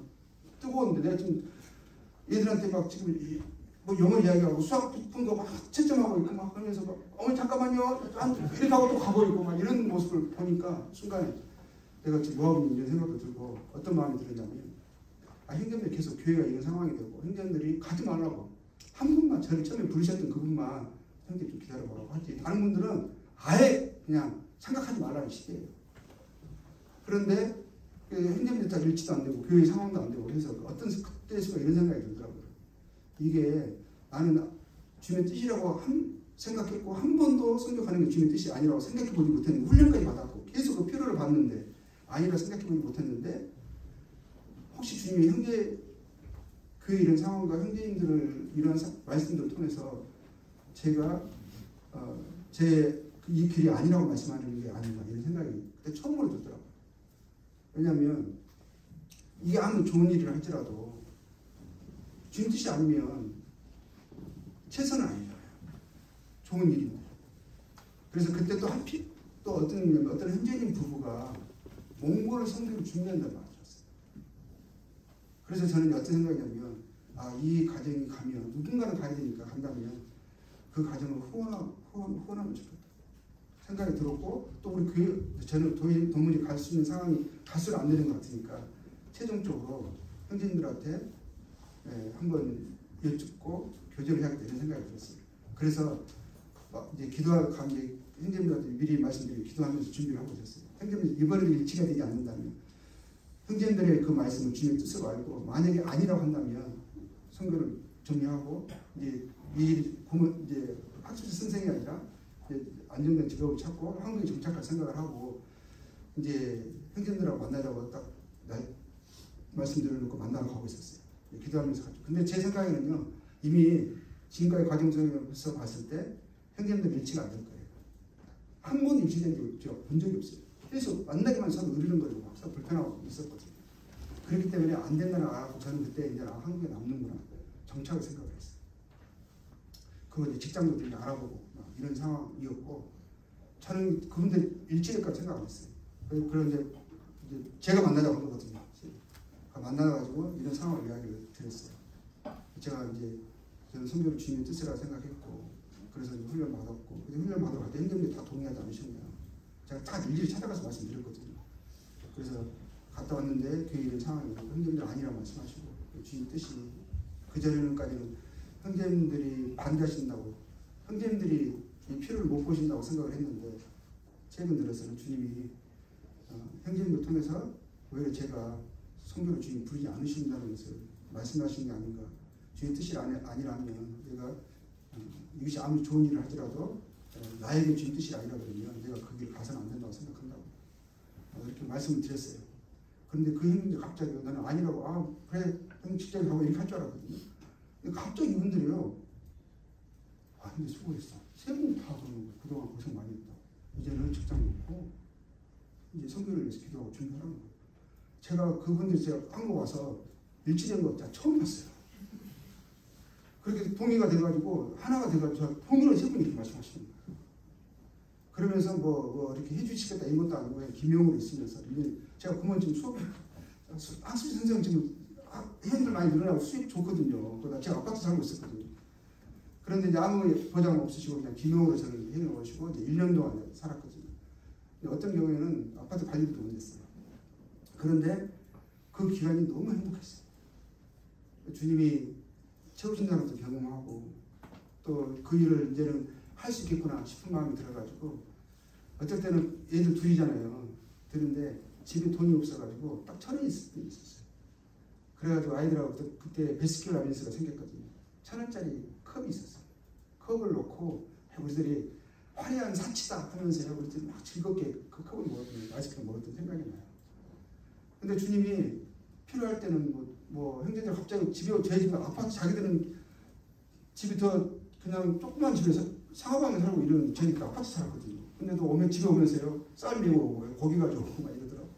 뜨거운데 내가 지금 얘들한테 막 지금 뭐 영어 이야기하고 수학 푼 거 막 채점하고 있고 막 그러면서 막 어머니 잠깐만요 이렇게 하고 또 가버리고 막 이런 모습을 보니까 순간에 내가 지금 뭐 하고 있는 이런 생각도 들고 어떤 마음이 들었냐면 형제님들 계속 교회가 이런 상황이 되고 형제님들이 가지 말라고 한 분만 저를 처음에 부르셨던 그분만 형제 좀 기다려보라고 하지 다른 분들은 아예 그냥 생각하지 말라는 시대예요. 그런데 형제님들 다 일치도 안 되고 교회 상황도 안 되고 그래서 어떤 그때에서 이런 생각이 들더라고요. 이게 나는 주님의 뜻이라고 생각했고 한 번도 선교 가는 게 주님의 뜻이 아니라고 생각해보지 못했는데 훈련까지 받았고 계속 그 필요를 받는데 아니라 생각해보지 못했는데 혹시 주님이 형제 교회 이런 상황과 형제님들을 이런 말씀들을 통해서 제가 제 이 길이 아니라고 말씀하는 게 아닌가 이런 생각이 그때 처음으로 들더라고요. 왜냐하면 이게 아무 좋은 일이라 할지라도 주님 뜻이 아니면 최선은 아니잖아요. 좋은 일인데. 그래서 그때 또 어떤 형제님 부부가 몽골 선교를 준비한다고 하셨어요. 그래서 저는 어떤 생각이냐면 이 가정이 가면 누군가는 가야 되니까 간다면 그 가정을 후원하면 좋겠다 생각이 들었고 또 우리 교회 저는 도무지 갈 수 있는 상황이 가수를 안 되는 것 같으니까 최종적으로 형제님들한테 한번 여쭙고 교제를 해야겠다 이런 생각이 들었어요. 그래서 이제 기도할 관계 형제님들한테 미리 말씀드리고 기도하면서 준비를 하고 있었어요. 형제님들 이번에도 일치가 되지 않는다면 형제님들의 그 말씀을 주님의 뜻으로 알고 만약에 아니라고 한다면 선교를 정리하고 이제 이제 학습지 선생이 아니라 이제 안정된 직업을 찾고 한국에 정착할 생각을 하고 이제 형제들하고 만나자고 딱 말씀드려놓고 만나러 가고 있었어요. 기도하면서 갔죠. 근데 제 생각에는요 이미 지금까지 과정에서 봤을 때 형제들 일치가 안 될 거예요. 한 번 일치된 적이 없죠. 본 적이 없어요. 계속 만나기만 서로 으르렁거리고 항상 불편하고 있었거든요. 그렇기 때문에 안 된다는 알고 저는 그때 이제 한국에 남는구나 정착을 생각을 했어요. 그거 이제 직장도 되게 알아보고 이런 상황이었고 저는 그분들 일치될까 생각 안 했어요. 그런데 이제 제가 만나자고 한 거거든요. 만나가지고 이런 상황을 이야기를 드렸어요. 제가 이제 저는 성교를 주님의 뜻이라 생각했고, 그래서 이제 훈련 받았고, 훈련 받으러 갈 때 형님들이 다 동의하지 않으셨네요. 제가 다 일일이 찾아가서 말씀드렸거든요. 그래서 갔다 왔는데 교회 이런 상황이고 형님들 아니라고 말씀하시고, 주님 뜻이 그전에는까지는 형제님들이 반대하신다고, 형제님들이 이 필요를 못 보신다고 생각을 했는데, 최근 들어서는 주님이 형제님을 통해서 오히려 제가 성교를 주님 부르지 않으신다는 것을 말씀하신 게 아닌가. 주님 뜻이 아니라면 내가 이것이 아무리 좋은 일을 하더라도 나에게 주님 뜻이 아니라 그러면 내가 그 길을 가서는 안 된다고 생각한다고 이렇게 말씀을 드렸어요. 그런데 그 형님들 갑자기 나는 아니라고, 그래 형 직장에 가고 이렇게 할 줄 알았거든요. 근데 갑자기 이분들이요, 근데 수고했어. 세 분 다 그러는 거예요. 그동안 고생 많이 했다. 이제는 직장 놓고 이제 성교를 위해서 기도하고 준비하라는 거예요. 제가 그분들이 제가 한국 와서 일치된 거 처음 봤어요. 그렇게 동의가 돼가지고 하나가 돼가지고 통일을 세 분이 이렇게 말씀하시는 거예요. 그러면서 뭐 이렇게 해주시겠다 이런 것도 아니고 그냥 기명으로 있으면서 제가 부모님 수업 학습지 선생 지금 회원들 많이 늘어나고 수입 좋거든요. 제가 아파트 살고 있었거든요. 그런데 이제 아무 보장 없으시고 그냥 기명으로 저를 해놓으시고 이제 1년 동안 살았거든요. 어떤 경우에는 아파트 관리도 못했어요. 그런데 그 기간이 너무 행복했어요. 주님이 채우신다는 것도 경험하고 또 그 일을 이제는 할 수 있겠구나 싶은 마음이 들어가지고, 어떨 때는 애들 둘이잖아요. 들은데 집에 돈이 없어가지고 딱 1,000원 있을 때 있었어요. 그래가지고 아이들하고 그때 베스킨 라빈스가 생겼거든요. 1,000원짜리 컵이 있었어요. 컵을 놓고 우리들이 화려한 사치다 하면서 우리들이 막 즐겁게 그 컵을 먹었던, 아이스크림 먹었던 생각이 나요. 근데 주님이 필요할 때는 뭐 형제들 갑자기 집에, 저희 집에 아파트, 자기들은 집이 더 그냥 조그만 집에서 상하방에 살고 이런, 저희 그 아파트 살았거든요. 근데도 오면 집에 오면서요, 쌀 메고 오고 고기 가져오고 막 이러더라고.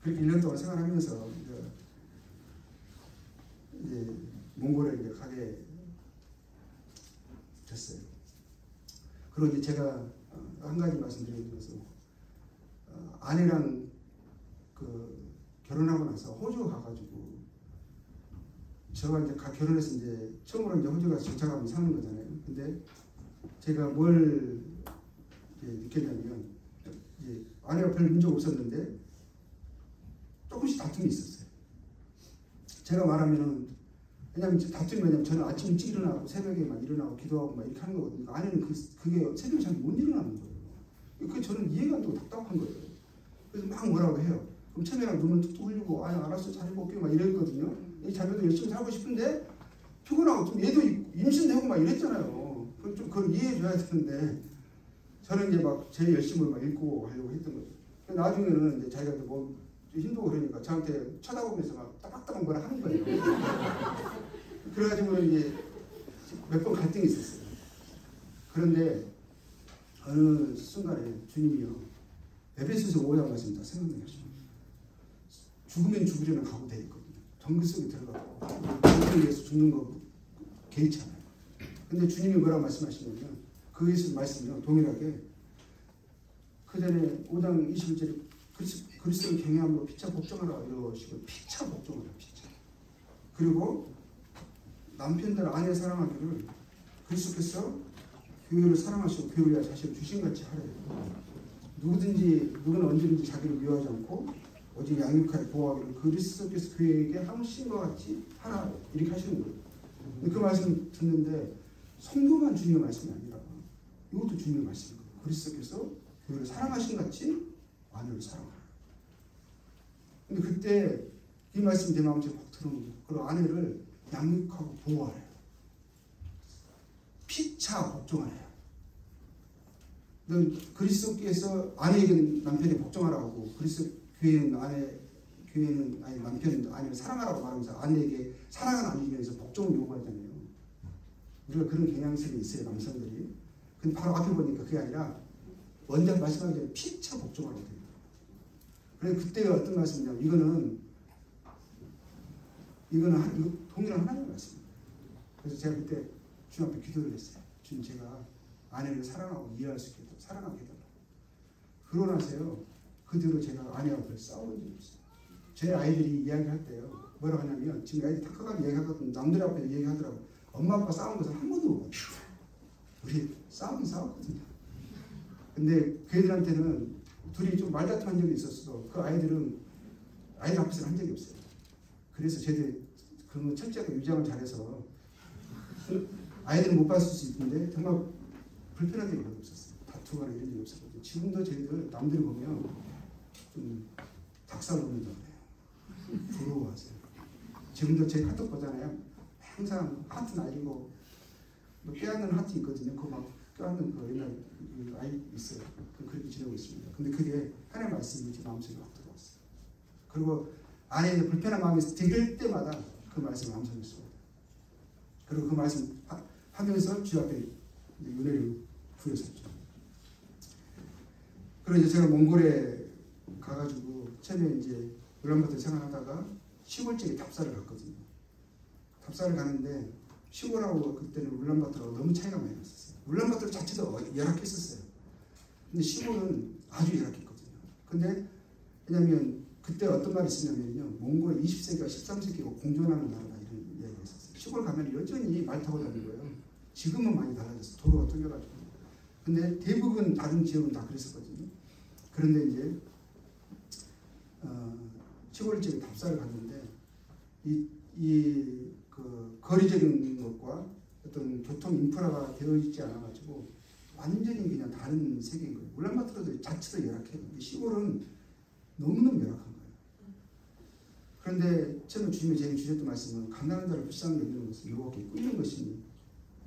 그렇게 1년 동안 생활하면서 이제 몽골에 이제 가게 됐어요. 그리고 이제 제가 한 가지 말씀드리는 것은 아내랑 결혼하고 나서 호주 가가지고, 제가 이제 결혼해서 이제 처음으로 이제 호주 가서 정착하면 사는 거잖아요. 근데 제가 뭘 느꼈냐면, 이제 아내가 별 문제가 없었는데 조금씩 다툼이 있었어요. 제가 말하면은, 왜냐면 다툼이 뭐냐면 저는 아침 일찍 일어나고 새벽에 막 일어나고 기도하고 막 이렇게 하는 거거든요. 아내는 그게 새벽에 잘 못 일어나는 거예요. 그게 저는 이해가 안 되고 답답한 거예요. 그래서 막 뭐라고 해요. 그럼 처음에는 눈을 툭툭 흘리고 알았어 잘해고 올게 막 이랬거든요. 이 자녀도 열심히 살고 싶은데 피곤하고 좀 얘도 임신되고 막 이랬잖아요. 좀 그걸 이해해줘야 되는데 저는 이제 막 제 열심을 막 읽고 하려고 했던 거죠. 나중에는 이제 자기가 뭐 힘들고 그러니까 저한테 쳐다보면서 막 따박따박 뭐라 하는 거예요. 그래가지고 이제 몇 번 갈등이 있었어요. 그런데 어느 순간에 주님이요, 에베소서 5장 말씀 다 생각나게 하시고, 죽으면 죽으려는 각오 되어 있거든요. 정글 속에 들어가고 정글을 위해서 죽는 거 개의치 않아요. 근데 주님이 뭐라고 말씀하시냐면, 그 예수 말씀이요 동일하게 그 전에 5장 21절에 그리스도를 경외함으로 피차 복종하라 이러시고, 피차 복종하라, 피차. 그리고 남편들 아내 사랑하기를 그리스도께서 교회를 사랑하시고 교회를 위하여 자신을 주신같이 하래요. 누구는 언제든지 자기를 미워하지 않고 오직 양육하여 보호하기를 그리스도께서 교회에게 하신 것 같이 하라, 이렇게 하시는 거예요. 그 말씀 듣는데 성도만 주님의 말씀이 아니라 이것도 주님의 말씀인 거예요. 그리스도께서 교회를 사랑하신 같이 아내를 사랑하라. 근데 그때 이 말씀이 내 마음속에 확 들어오는 거예요. 그리고 아내를 양육하고 보호하래요. 피차 복종하래요. 그리스도께서 아내에게 남편이 복종하라고 하고, 그리스도 교회는 남편은 아내를 사랑하라고 말하면서 아내에게 사랑을 나누기 위해서 복종을 요구하잖아요. 우리가 그런 경향성이 있어요, 남성들이. 근데 바로 앞에 보니까 그게 아니라 원장 말씀하기 전에 피차 복종하라고 돼요. 그래서 그때가 어떤 말씀이냐면, 이거는 동일한 하나님의 말씀입니다. 그래서 제가 그때 주님 앞에 기도를 했어요. 주님, 제가 아내를 사랑하고 이해할 수 있게 사랑하게 해달라고. 그러고 나서요, 그 뒤로 제가 아내하고 싸운 적이 있어요. 제 아이들이 이야기할 때요. 뭐라고 하냐면 지금 아이들 다 커가지고 얘기하거든. 남들 앞에 얘기하더라고. 엄마 아빠 싸운 것은 한 번도 못 봤어요. 우리 싸우긴 싸웠거든요. 근데 그 애들한테는 둘이 좀 말다툼한 적이 있었어도 그 아이들 앞에서는 한 적이 없어요. 그래서 쟤들 그런 첫째가 유장을 잘해서 아이들은 못 봤을 수 있는데 정말 불편한 적이 없었어요. 다투거나 이런 적이 없었거든요. 지금도 쟤들 남들이 보면 좀 닭살 돋는다고 그래요. 부러워하세요. 지금도 제 카톡 보잖아요. 항상 하트 날리고 뭐 껴안는 하트 있거든요. 그거 막 껴안는 그 옛날 아이 있어요. 그렇게 지내고 있습니다. 근데 그게 하나의 말씀이 제 마음속에 확 들어왔어요. 그리고 아내의 불편한 마음이 들을 때마다 그 말씀을 암송했습니다. 그리고 그 말씀 하면서 주 앞에 은혜를 부여섰죠. 그리고 이제 제가 몽골에 가가지고 처음에 이제 울란바토르 생활하다가 시골집에 답사를 갔거든요. 답사를 가는데 시골하고 그때는 울란바토르하고 너무 차이가 많이 났었어요. 울란바토르 자체도 열악했었어요. 근데 시골은 아주 열악했거든요. 근데 왜냐면 그때 어떤 말이 있었냐면요. 몽골 20세기와 13세기가 공존하는 나라다 이런 이야기가 있었어요. 시골 가면 여전히 말 타고 다니는 거예요. 지금은 많이 달라졌어요. 도로가 뚫려가지고. 근데 대부분 다른 지역은 다 그랬었거든요. 그런데 이제 시골집에 답사를 갔는데 그 거리적인 것과 어떤 교통 인프라가 되어 있지 않아가지고 완전히 그냥 다른 세계인 거예요. 울란바토르도 자체도 열악해요. 근데 시골은 너무너무 열악한 거예요. 그런데 처음에 주님이 제게 주셨던 말씀은 가난한 자를 불쌍히 여기는 것은 여호와께 꿀린 것이니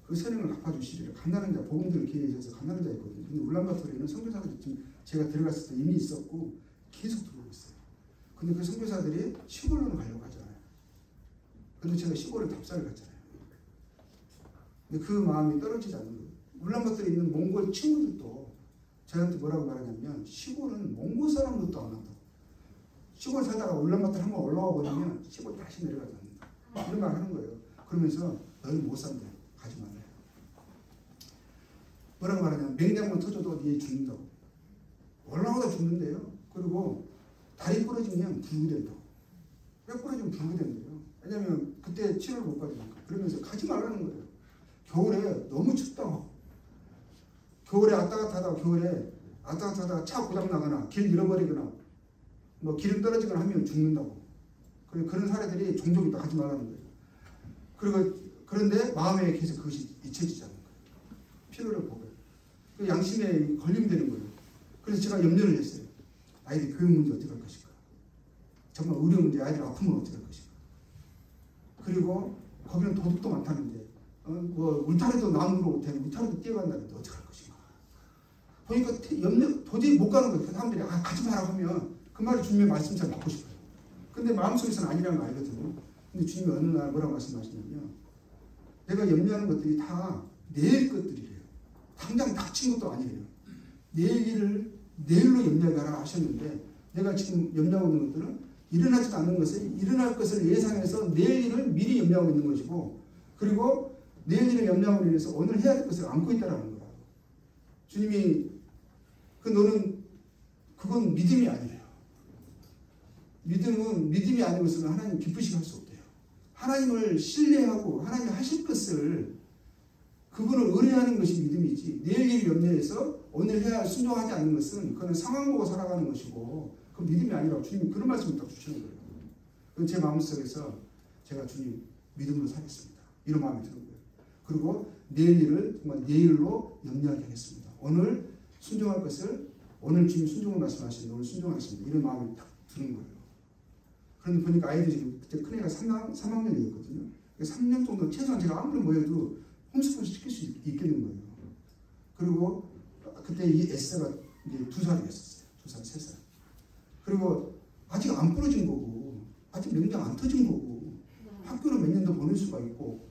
그 선행을 갚아주시리라. 가난한 자, 복음들을 기회에 있어서 가난한 자였거든요. 근데 울란바토르에는 선교사들이 지금 제가 들어갔을 때 이미 있었고 계속 들어오고 있어요. 근데 그 선교사들이 시골로는 가려고 하잖아요. 근데 제가 시골에 답사를 갔잖아요. 근데 그 마음이 떨어지지 않는 거예요. 울란바토르에 있는 몽골 친구들도 저한테 뭐라고 말하냐면 시골은 몽골 사람들도 안 한다고. 시골 살다가 울란바토르 한번 올라와 버리면 시골 다시 내려가지 않는다. 이런 말 하는 거예요. 그러면서 너는 못 산다. 가지 말아요. 뭐라고 말하냐면 맹장만 터져도 얘 죽는다고. 올라오다 죽는데요. 그리고 다리 부러지면 불게 된다고. 뼈 부러지면 불게 된대요. 왜냐면 그때 치료를 못 받으니까. 그러면서 가지 말라는 거예요. 겨울에 너무 춥다고. 겨울에 왔다 갔다 하다가 차 고장 나거나 길 잃어버리거나 뭐 기름 떨어지거나 하면 죽는다고. 그런 사례들이 종종 있다. 하지 말라는 거예요. 그런데 마음에 계속 그것이 잊혀지지 않는 거예요. 필요를 보고요. 그 양심에 걸리면 되는 거예요. 그래서 제가 염려를 했어요. 아이들 교육 문제 어떻게 할 것인가. 정말 의료 문제, 아이들 아프면 어떻게 할 것인가. 그리고 거기는 도둑도 많다는데 뭐 울타리도 나무로 된 울타리도 뛰어간다는데 어떻게 할 것인가. 보니까 도저히 못 가는 거예요. 그 사람들이 가지 마라 하면 그 말이 주님의 말씀처럼 받고 싶어요. 근데 마음속에서는 아니라는 거 알거든요. 근데 주님이 어느 날 뭐라고 말씀하시냐면 내가 염려하는 것들이 다 내일 것들이래요. 당장 닥친 것도 아니에요. 내일 일을 내일로 염려하라 하셨는데 내가 지금 염려하고 있는 것들은 일어나지도 않는 것을 일어날 것을 예상해서 내일 일을 미리 염려하고 있는 것이고 그리고 내일 일을 염려하고 있어서 오늘 해야 될 것을 안고 있다는 거야. 주님이 그건 믿음이 아니래요. 믿음이 아닌 것은 하나님 기쁘시게 할 수 없대요. 하나님을 신뢰하고 하나님이 하실 것을 그분을 의뢰하는 것이 믿음이지 내일 일을 염려해서 오늘 해야 순종하지 않는 것은 그건 상황 보고 살아가는 것이고 그건 믿음이 아니라고 주님이 그런 말씀을 딱 주시는 거예요. 제 마음속에서 제가 주님 믿음으로 살겠습니다. 이런 마음이 드는 거예요. 그리고 내일 일을 정말 내일로 염려하게 하겠습니다. 오늘 순종할 것을 오늘 주님 순종을 말씀하시는데 오늘 순종하겠습니다. 이런 마음이 딱 드는 거예요. 그런데 보니까 아이들이 지금 그때 큰애가 3학년이었거든요. 3년 정도 최소한 제가 아무리 모여도 홈스쿨 시킬 수 있겠는 거예요. 그리고 그때 이 에스더가 이제 2살이었어요. 2살, 3살. 그리고 아직 안 부러진 거고 아직 명장 안 터진 거고 학교를 몇 년 더 보낼 수가 있고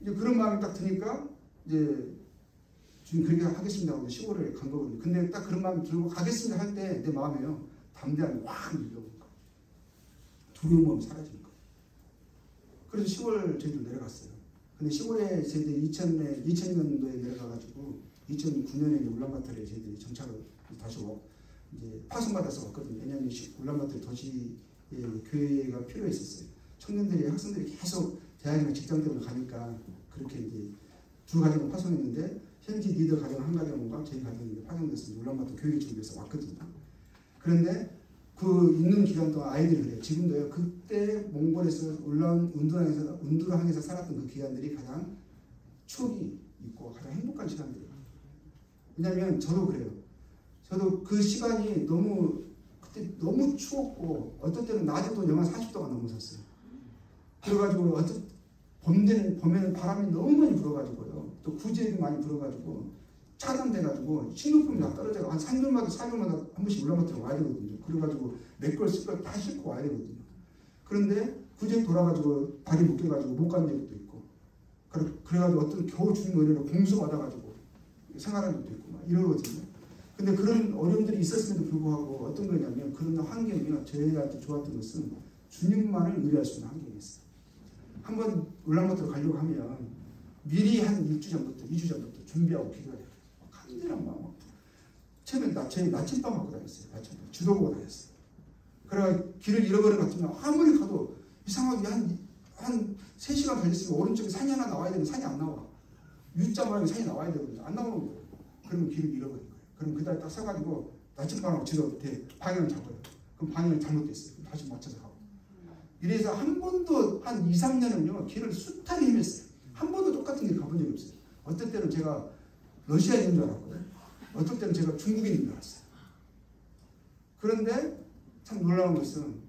이제 그런 마음이 딱 드니까 이제 주님 그렇게 하겠습니다 하고 시골에 간 거거든요. 근데 딱 그런 마음이 들고 가겠습니다 할 때 내 마음에요. 담대함이 확 밀려오고 두려움이 사라진 거예요. 그래서 시골 저희들 내려갔어요. 근데 시골에 저희들이 2000년도에 내려가가지고 2009년에 울란바토르에 저희들이 정착을 다시 이제 파송받아서 왔거든요. 왜냐하면 울란바토르 도시에 교회가 필요했었어요. 청년들이 학생들이 계속 대학이나 직장 때문에 가니까 그렇게 이제 두 가정을 파송했는데 현지 리더 가정 한 가정과 저희 가정이 파송돼서 울란바토르 교육에 준비해서 왔거든요. 그런데 그 있는 기간 동안 아이들이 그래요. 지금도요. 그때 몽골에서 운두랑에서 살았던 그 기간들이 가장 추억이 있고 가장 행복한 시간들이에요. 왜냐하면 저도 그래요. 저도 그 시간이 그때 너무 추웠고 어떤 때는 낮에도 영하 40도가 넘었었어요. 그래가지고 봄에는 바람이 너무 많이 불어가지고요. 또 구제도 많이 불어가지고 차단돼가지고 식료품이 다 떨어져서 한 3개월마다 4개월마다 한 번씩 올라갔다가 와야 되거든요. 그래가지고 맥걸 쓸걸 다 싣고 와야 되거든요. 그런데 구제 돌아가지고 다리 묶여가지고 못 가는 적도 있고 그래가지고 어떤 겨우 주는 의뢰로 공수 받아가지고 생활하는 것도 있고 막 이러거든요. 근데 그런 어려움들이 있었음에도 불구하고 어떤 거냐면 그런 환경이요. 저희한테 좋았던 것은 주님만을 의뢰할 수 있는 환경이었어요. 한번 울란바토르 가려고 하면 미리 한 2주 전부터 준비하고 기도해야 돼요. 간절한 마음. 처음에 저희 나침반 갖고 다녔어요. 나침반. 주도 보고 다녔어요. 그래가 길을 잃어버린 것 같으면 아무리 가도 이상하게 한 3시간 달렸으면 오른쪽에 산이 하나 나와야 되는데 산이 안 나와. U자 모양의 산이 나와야 되거든요. 안 나오는 거예요. 그러면 길을 잃어버린 거예요. 그럼 그다음에 딱 서가지고 나침반하고 지도 방향을 잡아요. 그럼 방향이 잘못됐어요. 그럼 다시 맞춰서 가고. 이래서 한 번도 한 2, 3년은요. 길을 숱하게 헤맸어요. 한 번도 똑같은 길 가본 적이 없어요. 어떤 때는 제가 러시아인인 줄 알았고요. 어떤 때는 제가 중국인인 줄 알았어요. 그런데 참 놀라운 것은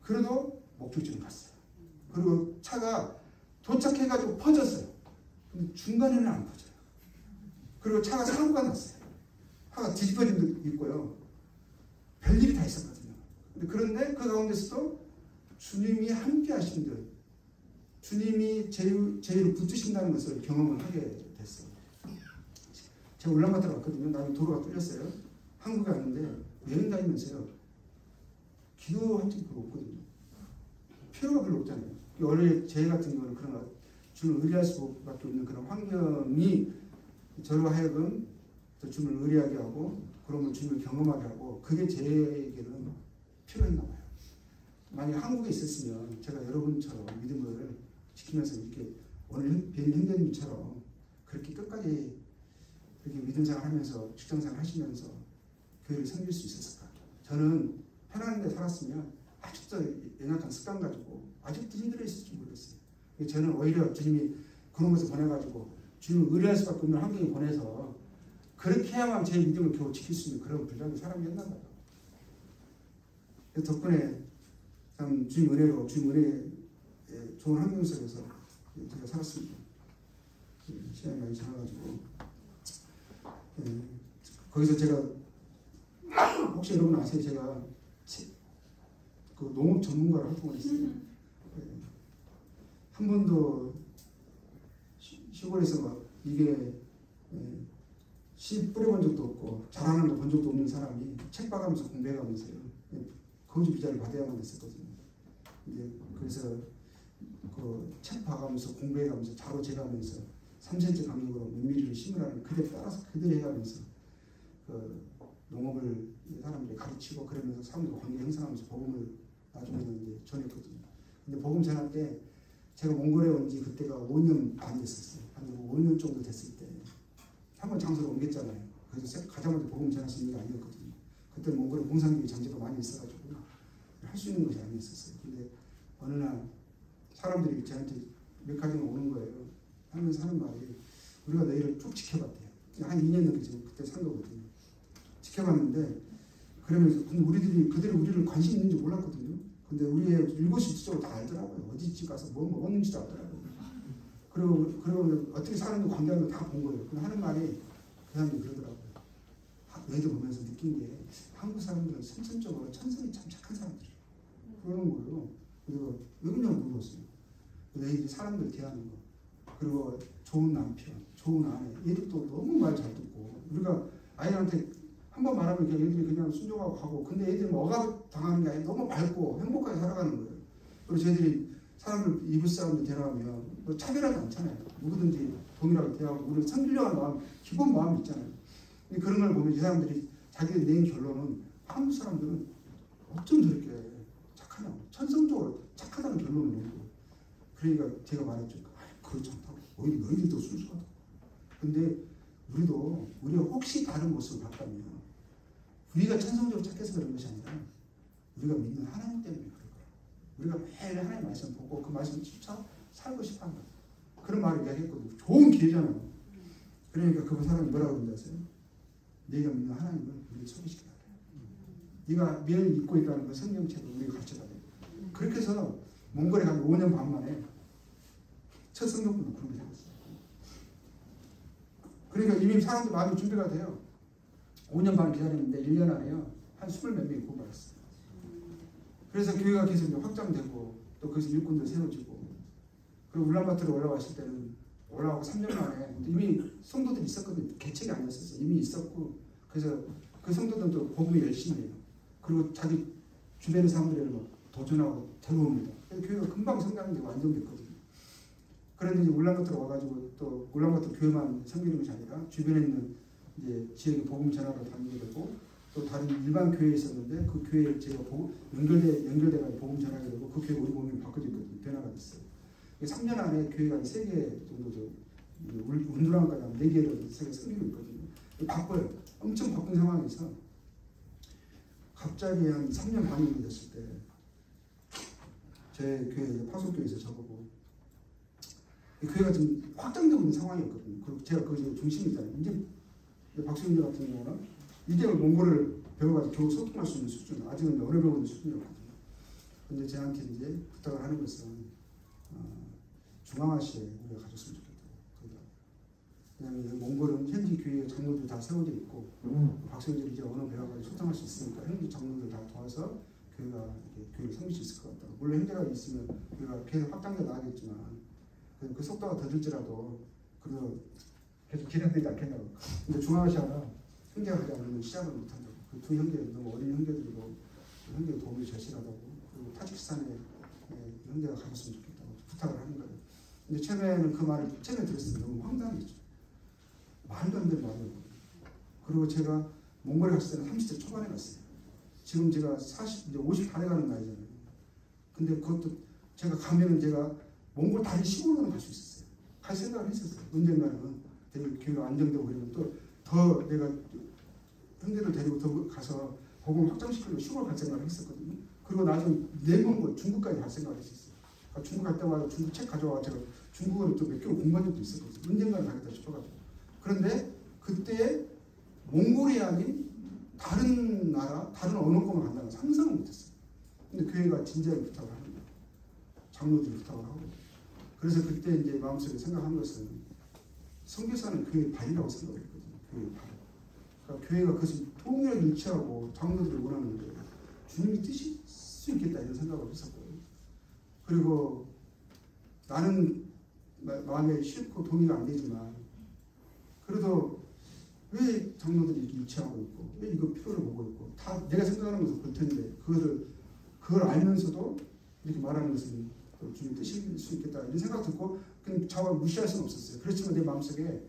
그래도 목적지는 갔어요. 그리고 차가 도착해가지고 퍼졌어요. 근데 중간에는 안 퍼져요. 그리고 차가 사고가 났어요. 차가 뒤집어진 것도 있고요. 별일이 다 있었거든요. 그런데 그 가운데서도 주님이 함께 하신 듯 주님이 제일 붙드신다는 것을 경험을 하게 됐어요. 제가 울란바토르 갔거든요. 나중에 도로가 뚫렸어요. 한국에 왔는데 여행 다니면서요. 기도한 적이 별로 없거든요. 필요가 별로 없잖아요. 원래 제 같은 경우는 그런 주를 의뢰할 수밖에 없는 그런 환경이 저로 하여금 주님을 의뢰하게 하고 그러면 주님을 경험하게 하고 그게 제게는 필요했나 봐요. 만약 한국에 있었으면 제가 여러분처럼 믿음을 지키면서 이렇게 오늘 배인 형제님처럼 그렇게 끝까지 그렇게 믿음 생활하면서 직장 생활 하시면서 교회를 섬길 수 있었을까? 저는 편안한 데 살았으면 아직도 연약한 습관 가지고 아직도 힘들어 있을지 모르겠어요. 저는 오히려 주님이 그런 것을 보내가지고 주님을 의뢰할 수밖에 없는 환경에 보내서 그렇게 해야만 제 믿음을 겨우 지킬 수 있는 그런 불량한 사람이었나 봐요. 덕분에 참 주님 은혜로 주님 은혜의 좋은 환경 속에서 제가 살았습니다. 시간이 많이 지나가지고 거기서 제가 혹시 여러분 아세요? 제가 그 농업 전문가를 활동을 했어요. 한 번도 시골에서 막 이게 씨 뿌려본 적도 없고 잘하는 거 본 적도 없는 사람이 책 봐가면서 공부해가면서요. 거주 비자를 받아야만 됐었거든요. 이제 그래서 그 책 봐가면서 공부해가면서 자로 재가면서 3cm 간격으로 몇 미리를 심으라는 그대 따라서 그대로 해가면서 그 농업을 사람들이 가르치고 그러면서 사람들과 관계 형성하면서 복음을 나중에는 이제 전했거든요. 근데 복음 전할 때 제가 몽골에 온 지 그때가 5년 반 됐었어요. 한 5년 정도 됐을 때 한 번 장소를 옮겼잖아요. 그래서 가자마자 복음 전할 수 있는 게 아니었거든요. 그때 몽골에 공산주의 잔재가 많이 있어가지고 할 수 있는 것이 아니었었어요. 근데 어느 날 사람들이 저한테 몇 가지가 오는 거예요. 하면서 하는 말이 우리가 너희를 쭉 지켜봤대요. 한 2년 넘게 지금 그때 산 거거든요. 지켜봤는데 그러면서 근데 그들이 우리를 관심 있는지 몰랐거든요. 근데 우리의 일곱시 수적으로 다 알더라고요. 어디 집 가서 뭐 먹었는지도 알더라고요. 그리고 어떻게 사는지 관계하는 걸 다 본 거예요. 근데 하는 말이 그 사람이 그러더라고요. 너희들 보면서 느낀 게 한국 사람들은 선천적으로 천성이 참 착한 사람들이에요. 그러는 거예요. 그리고 왜 그러냐고 물어봤어요. 너희들이 사람들 대하는 거. 그리고 좋은 남편, 좋은 아내, 얘들도 너무 말 잘 듣고 우리가 아이한테 한 번 말하면 얘들이 그냥 순종하고 가고 근데 애들이 뭐 억압 당하는 게 아니라 너무 밝고 행복하게 살아가는 거예요. 그리고 저희들이 사람들 이웃 사람들 대하면 뭐 차별하지 않잖아요. 누구든지 동일하게 대하고 우리를 섬기려는 마음, 기본 마음이 있잖아요. 근데 그런 걸 보면 이 사람들이 자기들 내린 결론은 한국 사람들은 어쩜 저렇게 착하냐고, 천성적으로 착하다는 결론을 내고. 그러니까 제가 말했죠. 그렇지 않다고. 오히려 너희들도 순수하다. 근데 우리가 혹시 다른 모습을 봤다면 우리가 천성적으로 착해서 그런 것이 아니라 우리가 믿는 하나님 때문에 그런 거야. 우리가 매일 하나님 말씀 보고 그 말씀을 쫓아 살고 싶어 한다. 그런 말을 이야기했거든요. 좋은 기회잖아요. 그러니까 그 사람이 뭐라고 그러는지 아세요? 네가 믿는 하나님을 우리에게 소개시켜야 돼. 네가 매일 믿고 있다는 그 성경책을 우리가 가르쳐야 돼. 그렇게 해서 몽골에 간 5년 반 만에 첫 성경부터 그렇게 되었어요. 그러니까 이미 사람들 마음이 준비가 돼요. 5년 반 기다렸는데 1년 안에요. 한 20몇 명이 구원받았어요. 그래서 교회가 계속 이제 확장되고 또 거기서 일꾼들 세워지고, 그리고 울란바토르 올라왔을 때는 올라가고 3년 만에 이미 성도들이 있었거든요. 개척이 아니었었어요. 이미 있었고, 그래서 그 성도들도 복음을 열심히 해요. 그리고 자기 주변의 사람들을 막 도전하고 데려옵니다. 그래서 교회가 금방 성장되고 안정됐거든요. 그런데 이제 울란바토르 와가지고 또 울란바토르 교회만 섬기는 것이 아니라 주변에 있는 이제 지역의 복음 전하러 다니게 되고, 또 다른 일반 교회에 있었는데 그 교회에 제가 연결돼가지고 복음 전하게 되고, 그 교회 우리 몸이 바꿔졌거든요. 변화가 됐어요. 3년 안에 교회가 3개 정도 운두랑까지 한 4개를 세계 섬기고 있거든요. 바빠요. 엄청 바쁜 상황에서 갑자기 한 3년 반이 됐을 때 제 교회 파송교회에서 저보고, 교회가 좀 확장되고 있는 상황이었거든요. 그리고 제가 그 중심이잖아요. 이제 박수윤 같은 경우는 2개월 몽골을 배워가지고 겨우 소통할 수 있는 수준, 아직은 언어 배우는 수준이었거든요. 근데 저한테 이제 부탁을 하는 것은 중앙아시아에 우리가 가졌으면 좋겠다고. 왜냐하면 몽골은 현지 교회 장로들 다 세워져 있고, 박수윤이 이제 언어 배워가지고 소통할 수 있으니까 현지 장로들 다 도와서 교회가 교회를 섬길 수 있을 것 같다. 물론 현재가 있으면 교회가 계속 확장돼 나가겠지만 그 속도가 더딜지라도 그래도 계속 진행되지 않겠냐고. 근데 중앙아시아가 형제가 하지 않으면 시작을 못한다고. 그 두 형제 너무 어린 형제들이고 그 형제의 도움이 절실하다고. 그리고 타지키스탄에 형제가 가졌으면 좋겠다고 부탁을 하는 거예요. 근데 처음에는 그 말을 처음에 들었을 때 너무 황당했죠. 말도 안 되는 말이에요. 그리고 제가 몽골에 갔을 때는 30대 초반에 갔어요. 지금 제가 50 반에 가는 나이잖아요. 근데 그것도 제가 가면은 제가 몽골 다른 시골로는 갈 수 있었어요. 갈 생각을 했었어요. 언젠가는 되게 교회가 안정되고 그러면 또 더 내가 형제들 데리고 더 가서 복음을 확장시키려고 시골 갈 생각을 했었거든요. 그리고 나중에 내몽골 중국까지 갈 생각을 했었어요. 그러니까 중국 갈 때마다 중국 책 가져와서 제가 중국어를 또 몇 개월 공부한 적도 있었거든요. 언젠가는 가겠다 싶어가지고. 그런데 그때 몽골이 아닌 다른 나라, 다른 언어권을 간다는 상상을 못했어요. 근데 교회가 진지하게 부탁을 하는 거예요. 장로들이 부탁을 하고. 그래서 그때 이제 마음속에 생각한 것은 선교사는 교회의 발이라고 생각을 했거든요. 교회의 발. 그러니까 교회가 그것을 통일을 일치하고 장로들이 원하는데 주님이 뜻일 수 있겠다 이런 생각을 했었거든요. 그리고 나는 마음에 싫고 동의가 안 되지만 그래도 왜 장로들이 이렇게 일치하고 있고 왜 이거 필요를 보고 있고 다 내가 생각하는 것은 그럴 텐데 그걸 알면서도 이렇게 말하는 것은 주님 뜻일 수 있겠다 이런 생각 듣고 그냥 자꾸 무시할 수는 없었어요. 그렇지만 내 마음속에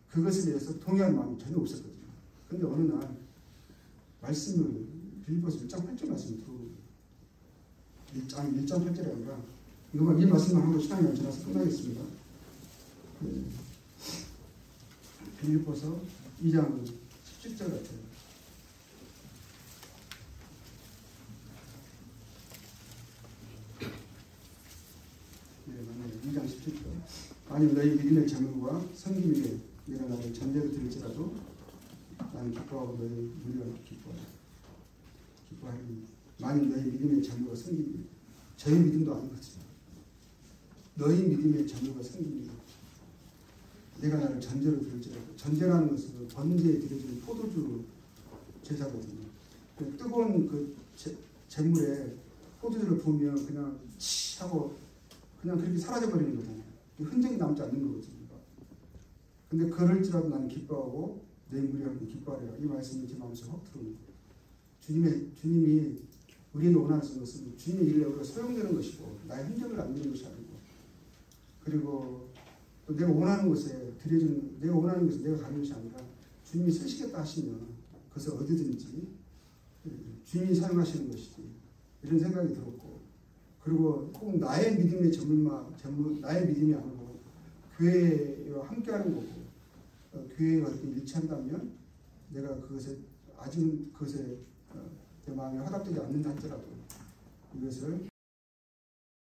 그것에 대해서 동의하는 마음이 전혀 없었거든요. 그런데 어느 날 말씀을 빌립보서 1장 8절 말씀을 들어보고 1장 8절이 아니라 이 말씀만 하고 시간이 지나서 끝나겠습니다. 빌립보서 2장 17절 같아요. 네, 맞네요. 2장 17절. 아니 너희 믿음의 자물과 섬김 위에 내가 나를 전제로 들을지라도 나는 기뻐하고 너희 무리가 기뻐하니 만일 너희 믿음의 자물과 섬김 위에 저희 믿음도 아니거든요. 너희 믿음의 자물과 섬김 위에 내가 나를 전제로 들을지라도 전제라는 것은 번제에 드려지는 포도주 제사거든요. 뜨거운 그 재물에 포도주를 부으면 그냥 치 하고 그냥 그렇게 사라져버리는 거잖아요. 흔적이 남지 않는 거거든요. 근데 그럴지라도 나는 기뻐하고 내 무리가 기뻐하리라. 이 말씀이 제 마음속에 확 들어옵니다. 주님이 우리에게 원하는 것은 주님의 일에 우리가 소용되는 것이고 나의 흔적을 남기는 것이 아니고 그리고 또 내가 원하는 것에 드려지는 내가 원하는 것을 내가 가는 것이 아니라 주님이 쓰시겠다 하시면 그것을 어디든지 주님이 사용하시는 것이지 이런 생각이 들었고, 그리고 꼭 나의 믿음의 나의 믿음이 아니고 교회와 함께하는 거고, 교회가 그렇게 일치한다면 내가 그것에 아직은 그것에 내 마음에 허락되지 않는다 할지라도 이것을